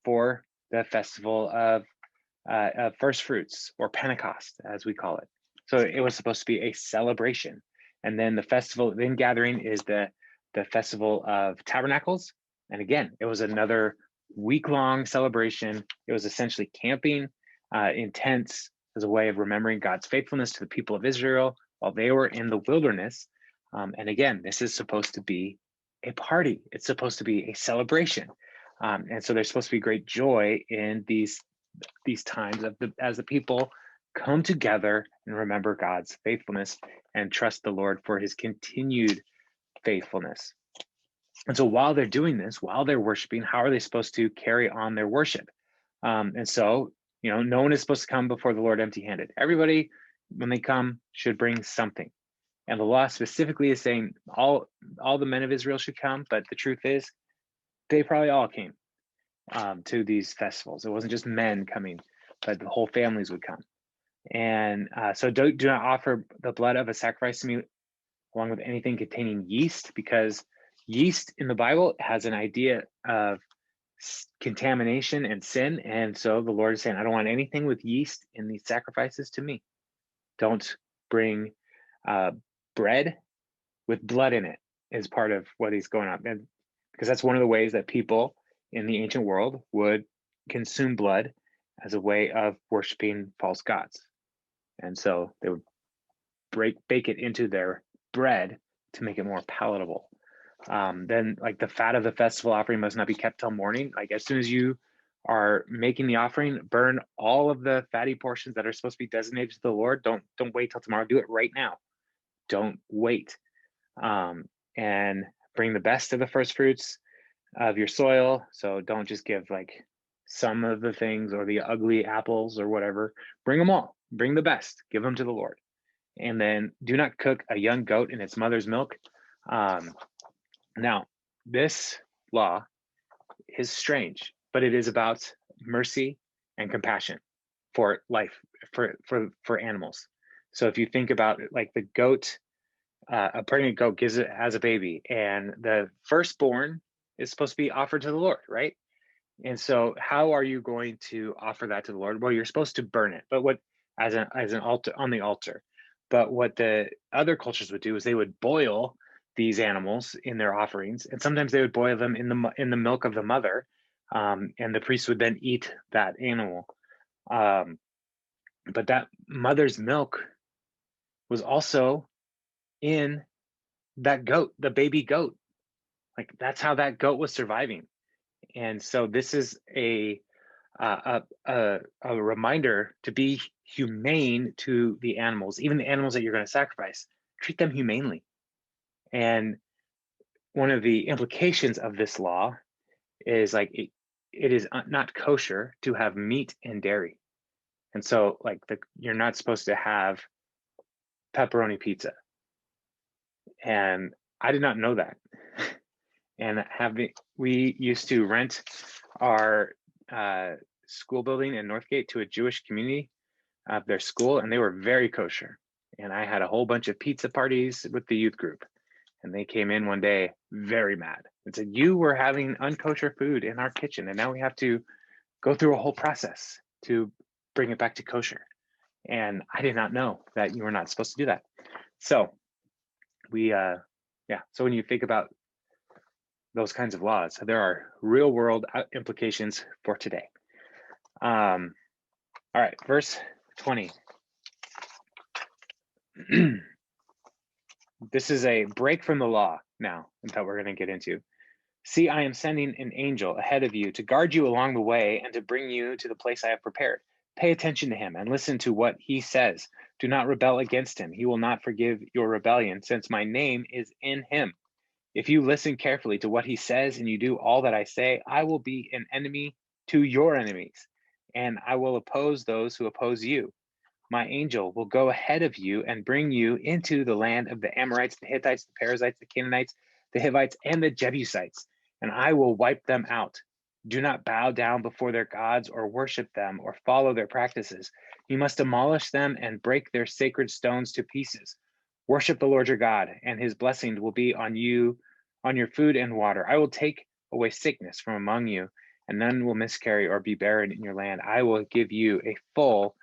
for the festival of first fruits, or Pentecost, as we call it. So it was supposed to be a celebration. And then the festival, then gathering, is the Festival of Tabernacles. And again, it was another week-long celebration. It was essentially camping in tents as a way of remembering God's faithfulness to the people of Israel while they were in the wilderness. And again, this is supposed to be a party. It's supposed to be a celebration. And so there's supposed to be great joy in these times as the people come together and remember God's faithfulness and trust the Lord for his continued faithfulness. And so while they're doing this, while they're worshiping, how are they supposed to carry on their worship? And so, no one is supposed to come before the Lord empty-handed. Everybody, when they come, should bring something. And the law specifically is saying all the men of Israel should come, but the truth is, they probably all came to these festivals. It wasn't just men coming, but the whole families would come. And so do not offer the blood of a sacrifice to me along with anything containing yeast, because yeast in the Bible has an idea of contamination and sin. And so the Lord is saying, I don't want anything with yeast in these sacrifices to me. Don't bring bread with blood in it is part of what he's going on. And because that's one of the ways that people in the ancient world would consume blood as a way of worshiping false gods. And so they would bake it into their bread to make it more palatable. Then like the fat of the festival offering must not be kept till morning. Like as soon as you are making the offering, burn all of the fatty portions that are supposed to be designated to the Lord. Don't wait till tomorrow. Do it right now. Don't wait. And bring the best of the first fruits of your soil. So don't just give like some of the things or the ugly apples or whatever. Bring them all. Bring the best. Give them to the Lord. And then do not cook a young goat in its mother's milk. Now, this law is strange, but it is about mercy and compassion for life, for animals. So if you think about it, like the goat, a pregnant goat has a baby, and the firstborn is supposed to be offered to the Lord, right? And so how are you going to offer that to the Lord? Well, you're supposed to burn it, but what as an altar on the altar. But what the other cultures would do is they would boil these animals in their offerings, and sometimes they would boil them in the milk of the mother, and the priest would then eat that animal. Um, but that mother's milk was also in that goat, the baby goat. Like that's how that goat was surviving. And so this is a reminder to be humane to the animals, even the animals that you're going to sacrifice. Treat them humanely. And one of the implications of this law is like it is not kosher to have meat and dairy. And so like you're not supposed to have pepperoni pizza. And I did not know that. And we used to rent our school building in Northgate to a Jewish community of their school, and they were very kosher. And I had a whole bunch of pizza parties with the youth group, and they came in one day very mad and said, "You were having unkosher food in our kitchen, and now we have to go through a whole process to bring it back to kosher." And I did not know that you were not supposed to do that. So so when you think about those kinds of laws, there are real world implications for today. All right, verse 20. This is a break from the law now that we're going to get into. See, I am sending an angel ahead of you to guard you along the way and to bring you to the place I have prepared. Pay attention to him and listen to what he says. Do not rebel against him. He will not forgive your rebellion, since my name is in him. If you listen carefully to what he says and you do all that I say, I will be an enemy to your enemies, and I will oppose those who oppose you. My angel will go ahead of you and bring you into the land of the Amorites, the Hittites, the Perizzites, the Canaanites, the Hivites, and the Jebusites, and I will wipe them out. Do not bow down before their gods or worship them or follow their practices. You must demolish them and break their sacred stones to pieces. Worship the Lord your God, and his blessing will be on you, on your food and water. I will take away sickness from among you, and none will miscarry or be barren in your land. I will give you a full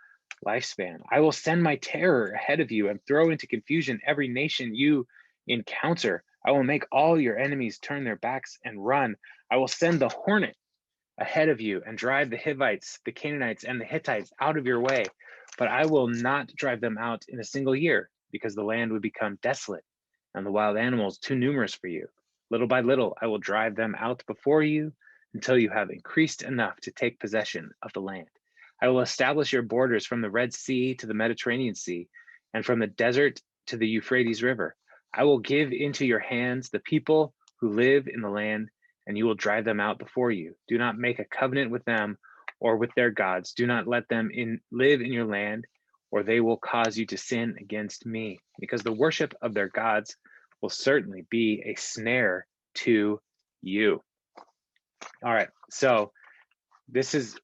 lifespan. I will send my terror ahead of you and throw into confusion every nation you encounter. I will make all your enemies turn their backs and run. I will send the hornet ahead of you and drive the Hivites, the Canaanites, and the Hittites out of your way. But I will not drive them out in a single year, because the land would become desolate and the wild animals too numerous for you. Little by little, I will drive them out before you until you have increased enough to take possession of the land. I will establish your borders from the Red Sea to the Mediterranean Sea, and from the desert to the Euphrates River. I will give into your hands the people who live in the land, and you will drive them out before you. Do not make a covenant with them or with their gods. Do not let them live in your land, or they will cause you to sin against me, because the worship of their gods will certainly be a snare to you. All right, so this is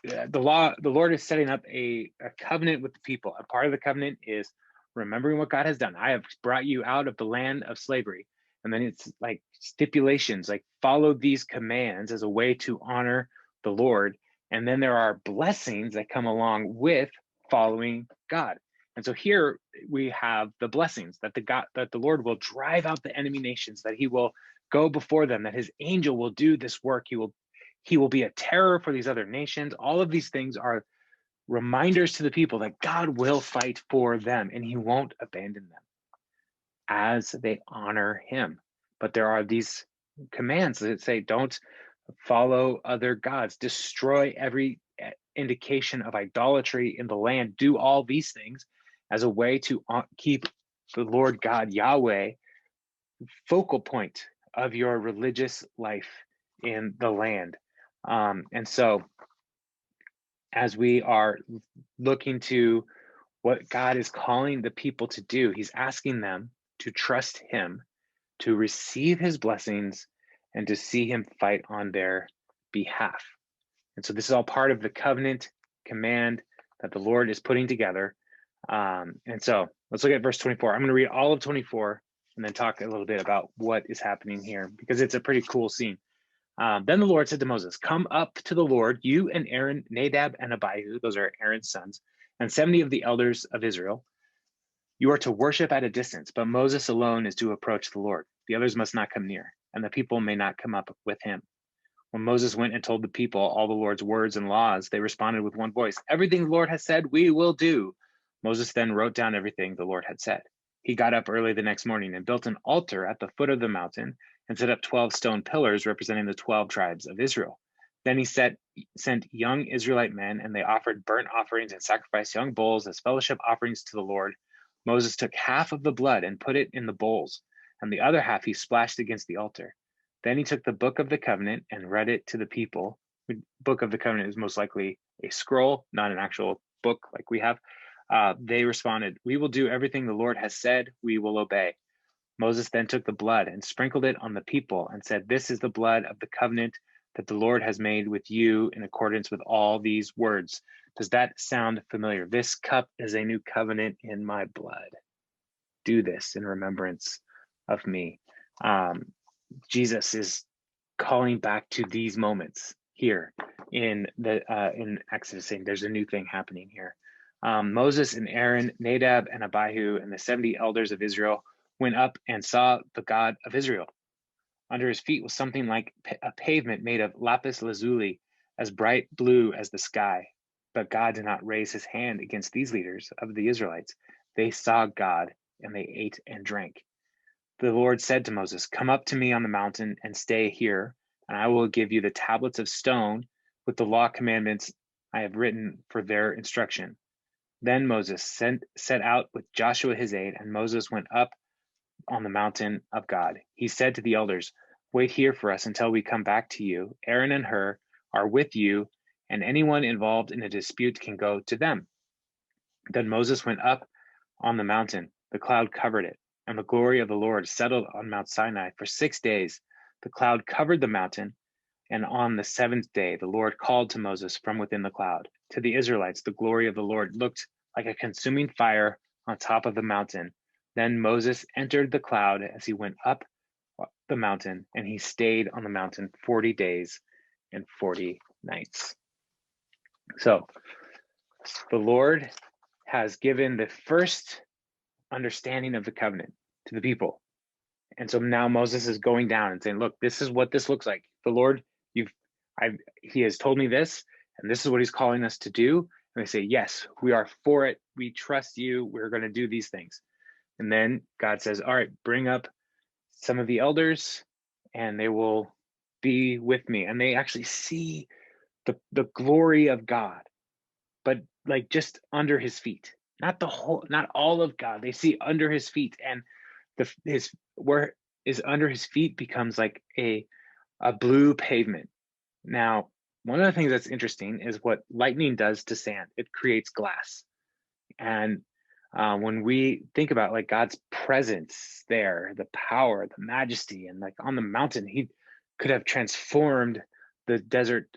the law. The Lord is setting up a covenant with the people. A part of the covenant is remembering what God has done. I have brought you out of the land of slavery. And then it's like stipulations, like follow these commands as a way to honor the Lord. And then there are blessings that come along with following God. And so here we have the blessings that the Lord will drive out the enemy nations, that he will go before them, that his angel will do this work. He will be a terror for these other nations. All of these things are reminders to the people that God will fight for them and he won't abandon them as they honor him. But there are these commands that say, don't follow other gods, destroy every indication of idolatry in the land, do all these things as a way to keep the Lord God, Yahweh, focal point of your religious life in the land. And so as we are looking to what God is calling the people to do, he's asking them to trust him, to receive his blessings, and to see him fight on their behalf. And so this is all part of the covenant command that the Lord is putting together. And so let's look at verse 24. I'm going to read all of 24 and then talk a little bit about what is happening here, because it's a pretty cool scene. Then the Lord said to Moses, come up to the Lord, you and Aaron, Nadab and Abihu, those are Aaron's sons, and 70 of the elders of Israel. You are to worship at a distance, but Moses alone is to approach the Lord. The others must not come near, and the people may not come up with him. When Moses went and told the people all the Lord's words and laws, they responded with one voice, everything the Lord has said, we will do. Moses then wrote down everything the Lord had said. He got up early the next morning and built an altar at the foot of the mountain and set up 12 stone pillars representing the 12 tribes of Israel. Then he sent young Israelite men, and they offered burnt offerings and sacrificed young bulls as fellowship offerings to the Lord. Moses took half of the blood and put it in the bowls, and the other half he splashed against the altar. Then he took the book of the covenant and read it to the people. The book of the covenant is most likely a scroll, not an actual book like we have. They responded, we will do everything the Lord has said, we will obey. Moses then took the blood and sprinkled it on the people and said, this is the blood of the covenant that the Lord has made with you in accordance with all these words. Does that sound familiar? This cup is a new covenant in my blood. Do this in remembrance of me. Jesus is calling back to these moments here in Exodus, saying there's a new thing happening here. Moses and Aaron, Nadab and Abihu, and the 70 elders of Israel went up and saw the God of Israel. Under his feet was something like a pavement made of lapis lazuli, as bright blue as the sky. But God did not raise his hand against these leaders of the Israelites. They saw God, and they ate and drank. The Lord said to Moses, come up to me on the mountain and stay here, and I will give you the tablets of stone with the law commandments I have written for their instruction. Then Moses set out with Joshua his aide, and Moses went up on the mountain of God. He said to the elders, wait here for us until we come back to you. Aaron and Hur are with you, and anyone involved in a dispute can go to them. Then Moses went up on the mountain. The cloud covered it, and the glory of the Lord settled on Mount Sinai for 6 days. The cloud covered the mountain, and on the 7th day, the Lord called to Moses from within the cloud. To the Israelites, the glory of the Lord looked like a consuming fire on top of the mountain. Then Moses entered the cloud as he went up the mountain, and he stayed on the mountain 40 days and 40 nights. So the Lord has given the first understanding of the covenant to the people. And so now Moses is going down and saying, look, this is what this looks like. The Lord, he has told me this, and this is what he's calling us to do. And they say, yes, we are for it. We trust you. We're going to do these things. And then God says, all right, bring up some of the elders and they will be with me. And they actually see the glory of God, but like just under his feet, not all of God. They see under his feet, and where is under his feet becomes like a blue pavement. Now, one of the things that's interesting is what lightning does to sand. It creates glass. And when we think about like God's presence there, the power, the majesty, and like on the mountain, he could have transformed the desert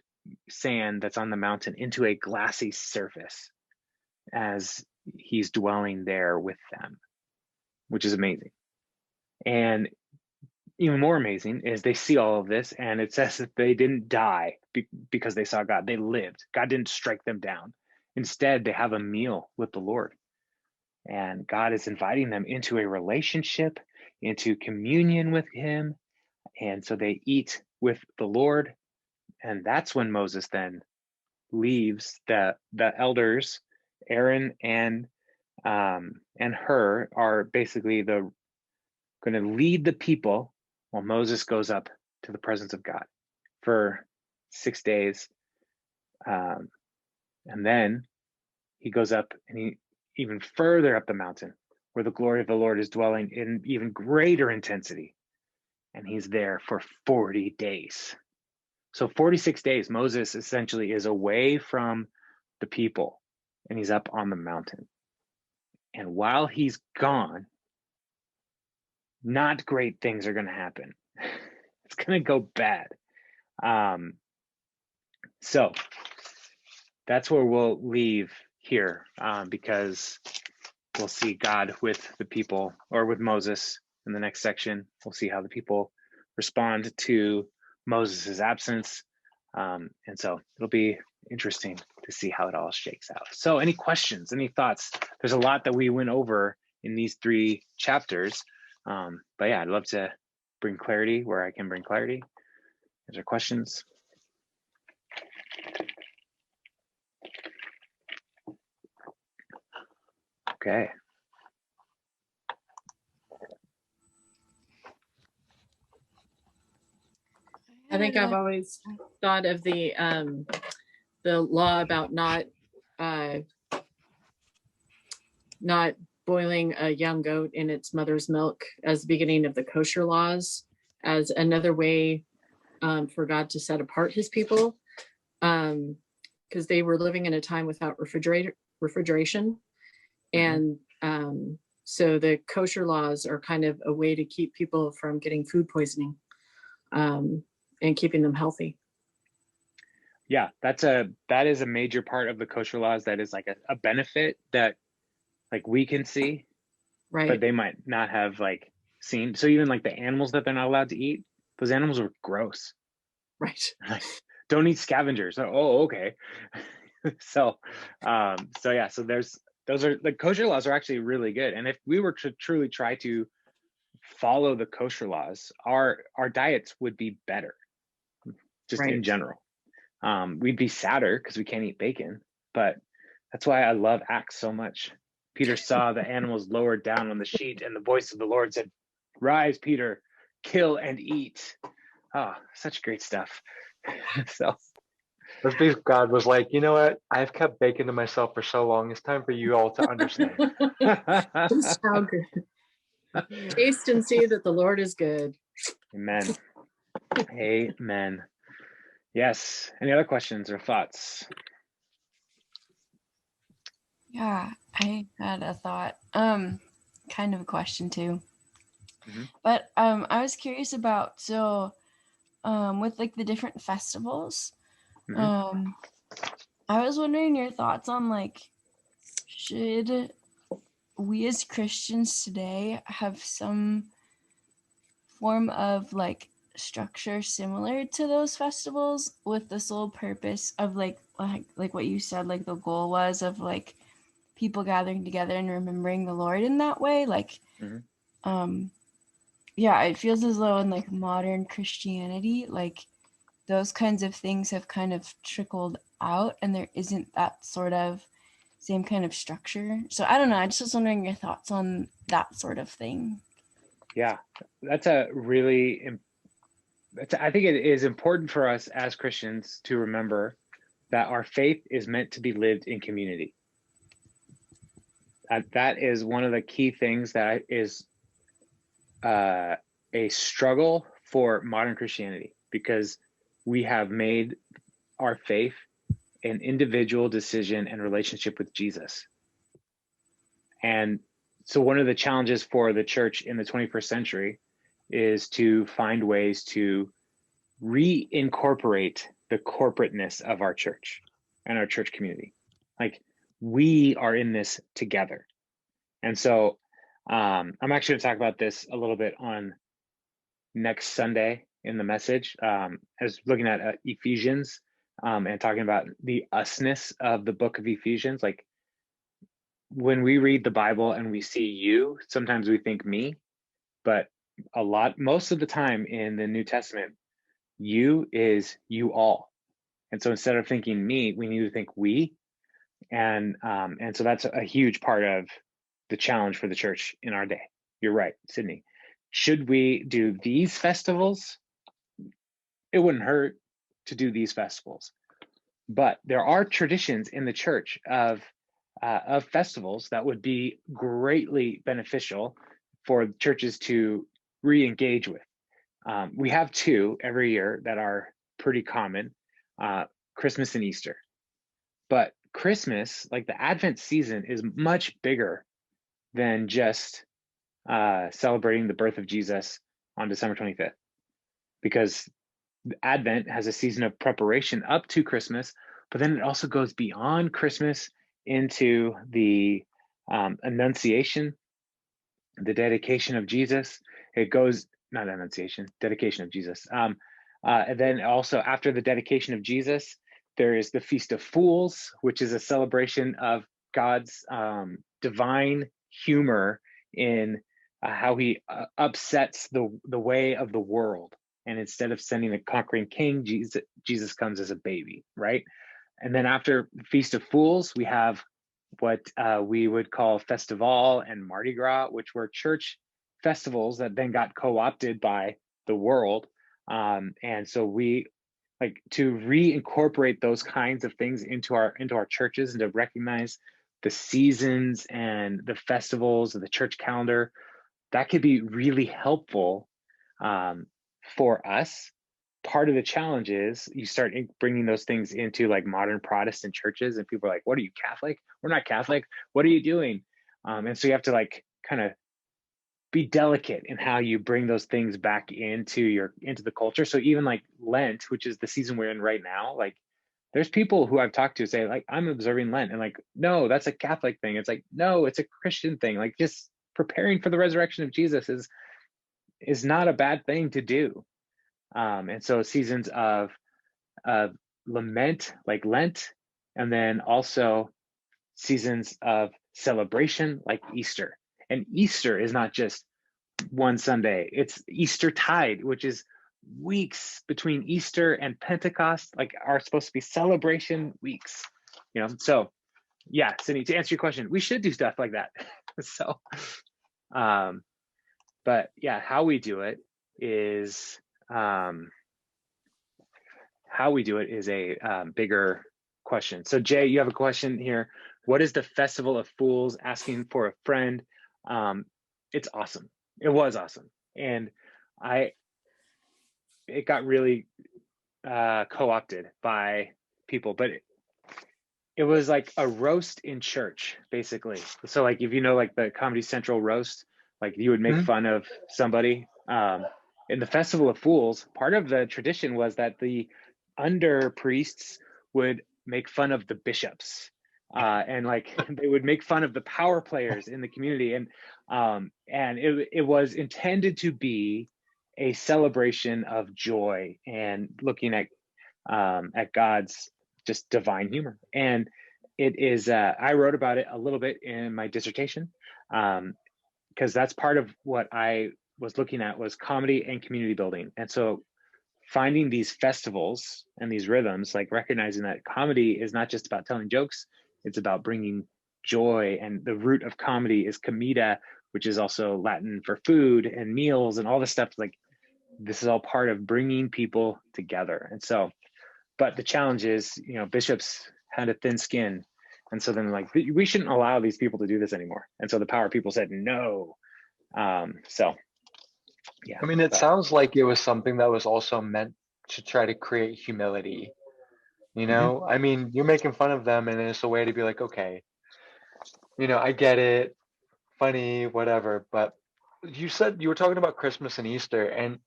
sand that's on the mountain into a glassy surface as he's dwelling there with them, which is amazing. And even more amazing is they see all of this, and it says that they didn't die because they saw God. They lived. God didn't strike them down. Instead, they have a meal with the Lord. And God is inviting them into a relationship, into communion with him. And so they eat with the Lord. And that's when Moses then leaves the elders, Aaron and Hur are basically going to lead the people while Moses goes up to the presence of God for 6 days. And then he goes up and he even further up the mountain where the glory of the Lord is dwelling in even greater intensity. And he's there for 40 days. So 46 days, Moses essentially is away from the people and he's up on the mountain. And while he's gone, not great things are going to happen. It's going to go bad. So that's where we'll leave here because we'll see God with the people, or with Moses in the next section. We'll see how the people respond to Moses' absence. And so it'll be interesting to see how it all shakes out. So any questions, any thoughts? There's a lot that we went over in these 3 chapters. But yeah, I'd love to bring clarity where I can bring clarity. Is there questions? Okay. I think I've always thought of the law about not boiling a young goat in its mother's milk as the beginning of the kosher laws, as another way for God to set apart his people, because they were living in a time without refrigeration. And so the kosher laws are kind of a way to keep people from getting food poisoning and keeping them healthy. Yeah, that is a major part of the kosher laws. That is like a benefit that like we can see, Right. but they might not have like seen. So even like the animals that they're not allowed to eat, those animals are gross. Right. Like, don't eat scavengers. Oh, okay. So yeah, so those are the kosher laws are actually really good. And if we were to truly try to follow the kosher laws, our diets would be better, just in general. We'd be sadder because we can't eat bacon, but that's why I love Acts so much. Peter saw the animals lowered down on the sheet, and the voice of the Lord said, "Rise, Peter, kill and eat." Oh, such great stuff. So That's because God was like, you know what? I've kept bacon to myself for so long. It's time for you all to understand. Just how good. Taste and see that the Lord is good. Amen. Amen. Yes. Any other questions or thoughts? Yeah, I had a thought. Kind of a question too. But I was curious about with like the different festivals. I was wondering your thoughts on like, should we as Christians today have some form of like structure similar to those festivals with the sole purpose of like what you said, like the goal was of like people gathering together and remembering the Lord in that way? Like, yeah, it feels as though in like modern Christianity, like those kinds of things have kind of trickled out and there isn't that sort of same kind of structure. So I don't know. I just was wondering your thoughts on that sort of thing. Yeah, that's a really, I think it is important for us as Christians to remember that our faith is meant to be lived in community. That is one of the key things that is a struggle for modern Christianity, because we have made our faith an individual decision and relationship with Jesus. And so one of the challenges for the church in the 21st century is to find ways to reincorporate the corporateness of our church and our church community. Like, we are in this together. And so I'm actually going to talk about this a little bit on next Sunday in the message. I was looking at Ephesians and talking about the usness of the book of Ephesians. Like, when we read the Bible and we see you, sometimes we think me, but most of the time in the New Testament, you is you all. And so instead of thinking me, we need to think we. And so that's a huge part of the challenge for the church in our day. You're right, Sydney. Should we do these festivals? It wouldn't hurt to do these festivals. But there are traditions in the church of festivals that would be greatly beneficial for churches to re-engage with. We have 2 every year that are pretty common, Christmas and Easter. But Christmas, like the Advent season, is much bigger than just celebrating the birth of Jesus on December 25th, because Advent has a season of preparation up to Christmas, but then it also goes beyond Christmas into the Annunciation, the dedication of Jesus. It goes, not Annunciation, dedication of Jesus. And then also after the dedication of Jesus, there is the Feast of Fools, which is a celebration of God's divine humor in how he upsets the way of the world. And instead of sending a conquering king, Jesus comes as a baby, right? And then after Feast of Fools, we have what we would call Festival and Mardi Gras, which were church festivals that then got co-opted by the world. And so we like to reincorporate those kinds of things into our churches and to recognize the seasons and the festivals of the church calendar. That could be really helpful for us. Part of the challenge is you start bringing those things into like modern Protestant churches, and people are like, "What are you, Catholic? We're not Catholic. What are you doing?" And so you have to like kind of be delicate in how you bring those things back into the culture. So even like Lent, which is the season we're in right now, like there's people who I've talked to say like, I'm observing Lent, and like, no, that's a Catholic thing. It's like, no, it's a Christian thing. Like just preparing for the resurrection of Jesus is not a bad thing to do. And so seasons of lament like Lent, and then also seasons of celebration like Easter. And Easter is not just one Sunday, it's Easter tide, which is weeks between Easter and Pentecost, like are supposed to be celebration weeks, So yeah, Sydney, to answer your question, we should do stuff like that. So but yeah, how we do it is a bigger question. So Jay, you have a question here. What is the Festival of Fools? Asking for a friend. It's awesome. It was awesome. And it got really co-opted by people, but it was like a roast in church, basically. So like, if you know, like the Comedy Central roast, like you would make fun of somebody. In the Festival of Fools, part of the tradition was that the under priests would make fun of the bishops, and like they would make fun of the power players in the community, and it was intended to be a celebration of joy and looking at God's just divine humor. And it is I wrote about it a little bit in my dissertation, because that's part of what I was looking at was comedy and community building. And so finding these festivals and these rhythms, like recognizing that comedy is not just about telling jokes, it's about bringing joy. And the root of comedy is comida, which is also Latin for food and meals and all this stuff. Like this is all part of bringing people together. And so, but the challenge is, bishops had a thin skin. And so then like, we shouldn't allow these people to do this anymore. And so the power people said, no. So yeah. I mean, it sounds like it was something that was also meant to try to create humility. I mean, you're making fun of them, and it's a way to be like, okay, I get it, funny, whatever. But you said you were talking about Christmas and Easter, and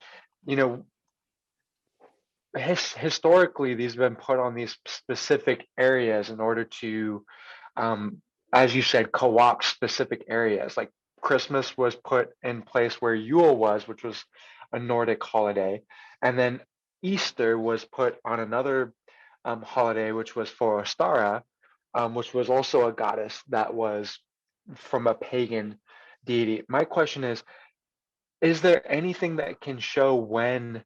historically, these have been put on these specific areas in order to, as you said, co-opt specific areas. Like Christmas was put in place where Yule was, which was a Nordic holiday, and then Easter was put on another holiday, which was for Ostara, which was also a goddess that was from a pagan deity. My question is there anything that can show when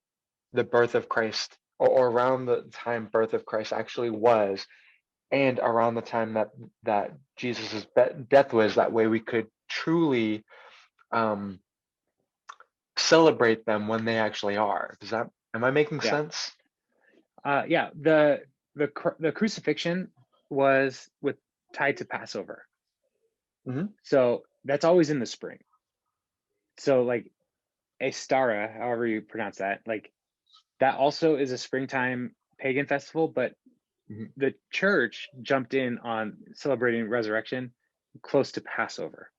the birth of Christ or around the time birth of Christ actually was, and around the time that Jesus's death was, that way we could truly celebrate them when they actually are? Am I making sense? Yeah, the crucifixion was tied to Passover. So that's always in the spring. So like Estara, however you pronounce that, like that also is a springtime pagan festival, but the church jumped in on celebrating resurrection close to Passover.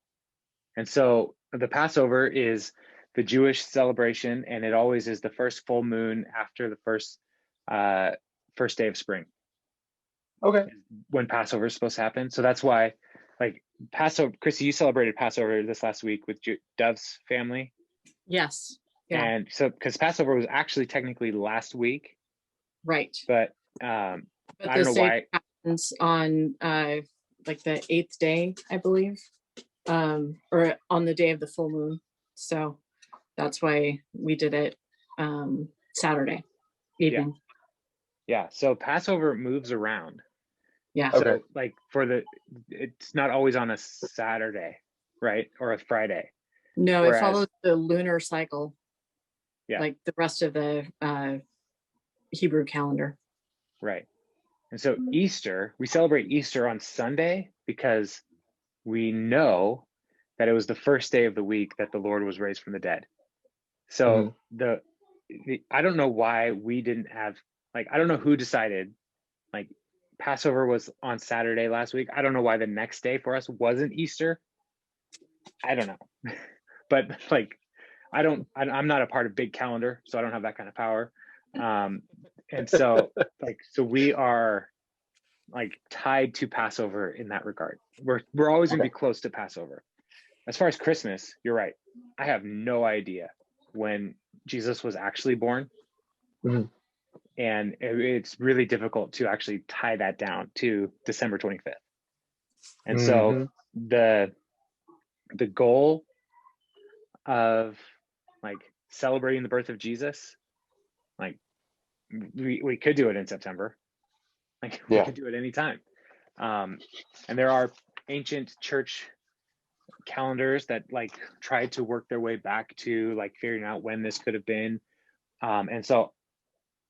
And so the Passover is the Jewish celebration, and it always is the first full moon after the first day of spring. Okay. When Passover is supposed to happen. So that's why, like Passover, Chrissy, you celebrated Passover this last week with Dove's family. Yes. Yeah. And so, because Passover was actually technically last week, Right. but But I the don't know Seder why. happens on like the 8th day, I believe, or on the day of the full moon. So that's why we did it Saturday evening. Yeah. So Passover moves around. Yeah. Okay. So like it's not always on a Saturday, right? Or a Friday. No, it Whereas, follows the lunar cycle, yeah, like the rest of the Hebrew calendar. right. And so Easter, we celebrate Easter on Sunday because we know that it was the first day of the week that the Lord was raised from the dead. So I don't know why we didn't have, like, I don't know who decided, like, Passover was on Saturday last week. I don't know why the next day for us wasn't Easter. I don't know. But like, I'm not a part of big calendar, so I don't have that kind of power. And so like, so we are like tied to Passover in that regard. We're always going to be close to Passover. As far as Christmas, you're right. I have no idea when Jesus was actually born. Mhm. And it's really difficult to actually tie that down to December 25th. And so the goal of like celebrating the birth of Jesus, like we could do it in September. Like we Yeah. could do it anytime. And there are ancient church calendars that like tried to work their way back to like figuring out when this could have been. And so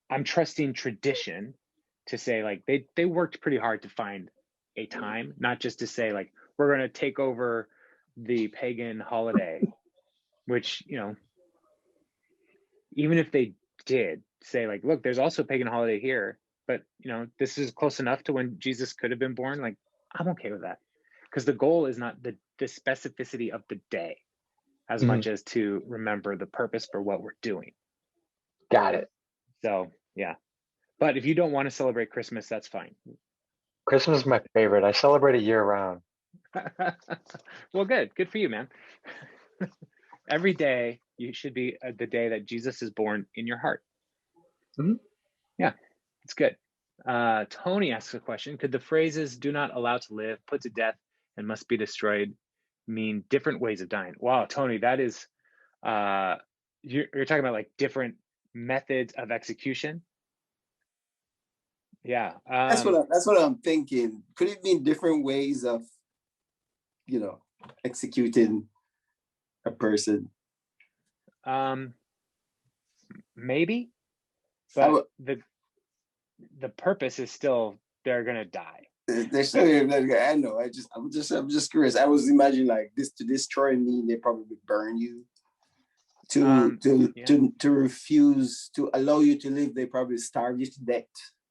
I'm trusting tradition to say like they worked pretty hard to find a time, not just to say like we're going to take over the pagan holiday, which, you know, even if they did say like, look, there's also a pagan holiday here, but you know, this is close enough to when Jesus could have been born. Like, I'm okay with that, because the goal is not the specificity of the day as much as to remember the purpose for what we're doing. Got it. So yeah, but if you don't want to celebrate Christmas, that's fine. Christmas is my favorite. I celebrate it year round. Well, good for you, man. Every day you should be the day that Jesus is born in your heart. Yeah, it's good. Tony asks a question: could the phrases "do not allow to live," "put to death," and "must be destroyed" mean different ways of dying? Wow, Tony, that is you're talking about like different methods of execution. Yeah, That's what I'm thinking. Could it mean different ways of, executing a person? Maybe, but the purpose is still they're gonna die. They're still, I know. I'm just curious. I was imagining like this to destroy me. They probably burn you. To refuse to allow you to live, they probably starve you to death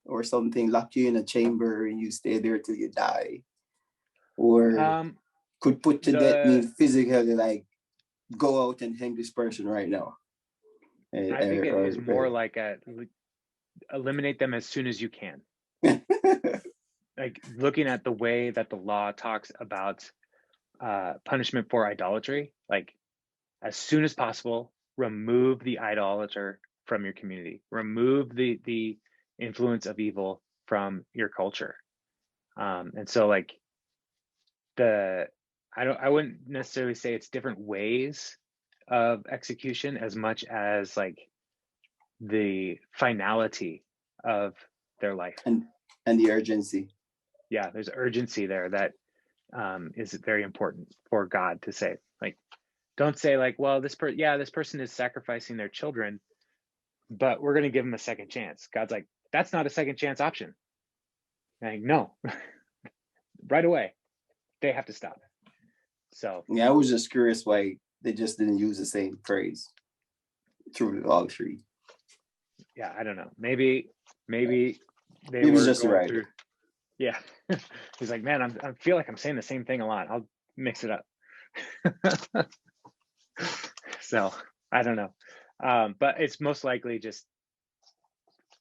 or something, lock you in a chamber and you stay there till you die. Or could put to death mean physically, like go out and hang this person right now. I think it is more like eliminate them as soon as you can. Like looking at the way that the law talks about punishment for idolatry, like as soon as possible, remove the idolater from your community, remove the influence of evil from your culture. And so like I wouldn't necessarily say it's different ways of execution as much as like the finality of their life and the urgency. Yeah, there's urgency there that is very important for God to say. Like, don't say like, well, this person is sacrificing their children, but we're going to give them a second chance. God's like, that's not a second chance option. Like, no, right away, they have to stop. So yeah, I was just curious why they just didn't use the same phrase through all three. Yeah, I don't know. Maybe they were just going through. Yeah, he's like, man, I feel like I'm saying the same thing a lot. I'll mix it up. So I don't know, but it's most likely just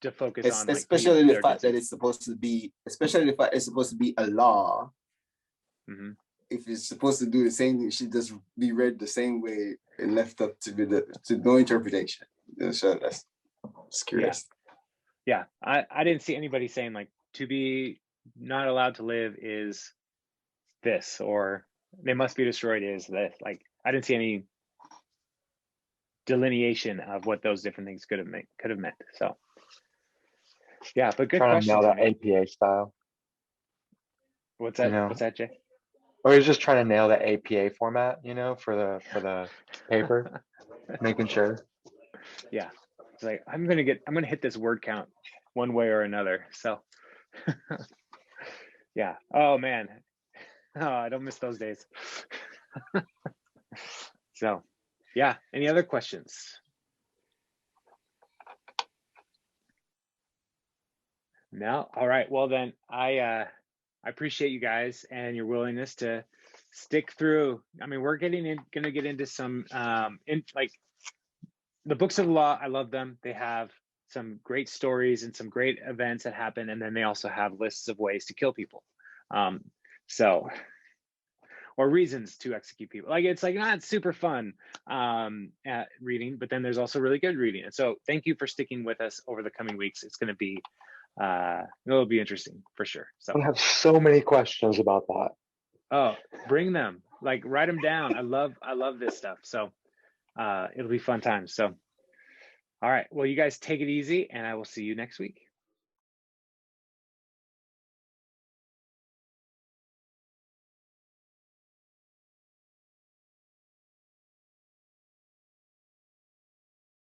to focus on, like, especially the fact that it's supposed to be, especially the fact it's supposed to be a law. Mm-hmm. if it's supposed to do the same thing, it should just be read the same way and left up to no interpretation. So that's just curious. Yeah, I didn't see anybody saying like to be not allowed to live is this, or they must be destroyed is this. Like I didn't see any delineation of what those different things could have meant. So yeah, but good Trying to question. nail that APA style. What's that? You know? What's that, Jay? Or he's just trying to nail the APA format, you know, for the paper, making sure. Yeah, it's like I'm gonna hit this word count one way or another. So yeah. Oh man, oh, I don't miss those days. So yeah, any other questions? No. All right. Well then, I appreciate you guys and your willingness to stick through. I mean, we're gonna get into some like the books of the law. I love them. They have some great stories and some great events that happen, and then they also have lists of ways to kill people. So or reasons to execute people. Like it's like not super fun at reading, but then there's also really good reading. And so thank you for sticking with us over the coming weeks. It's going to be it'll be interesting for sure. So I have so many questions about that. Oh, bring them, like write them down. I love this stuff. So it'll be fun times. So all right, well, you guys take it easy and I will see you next week.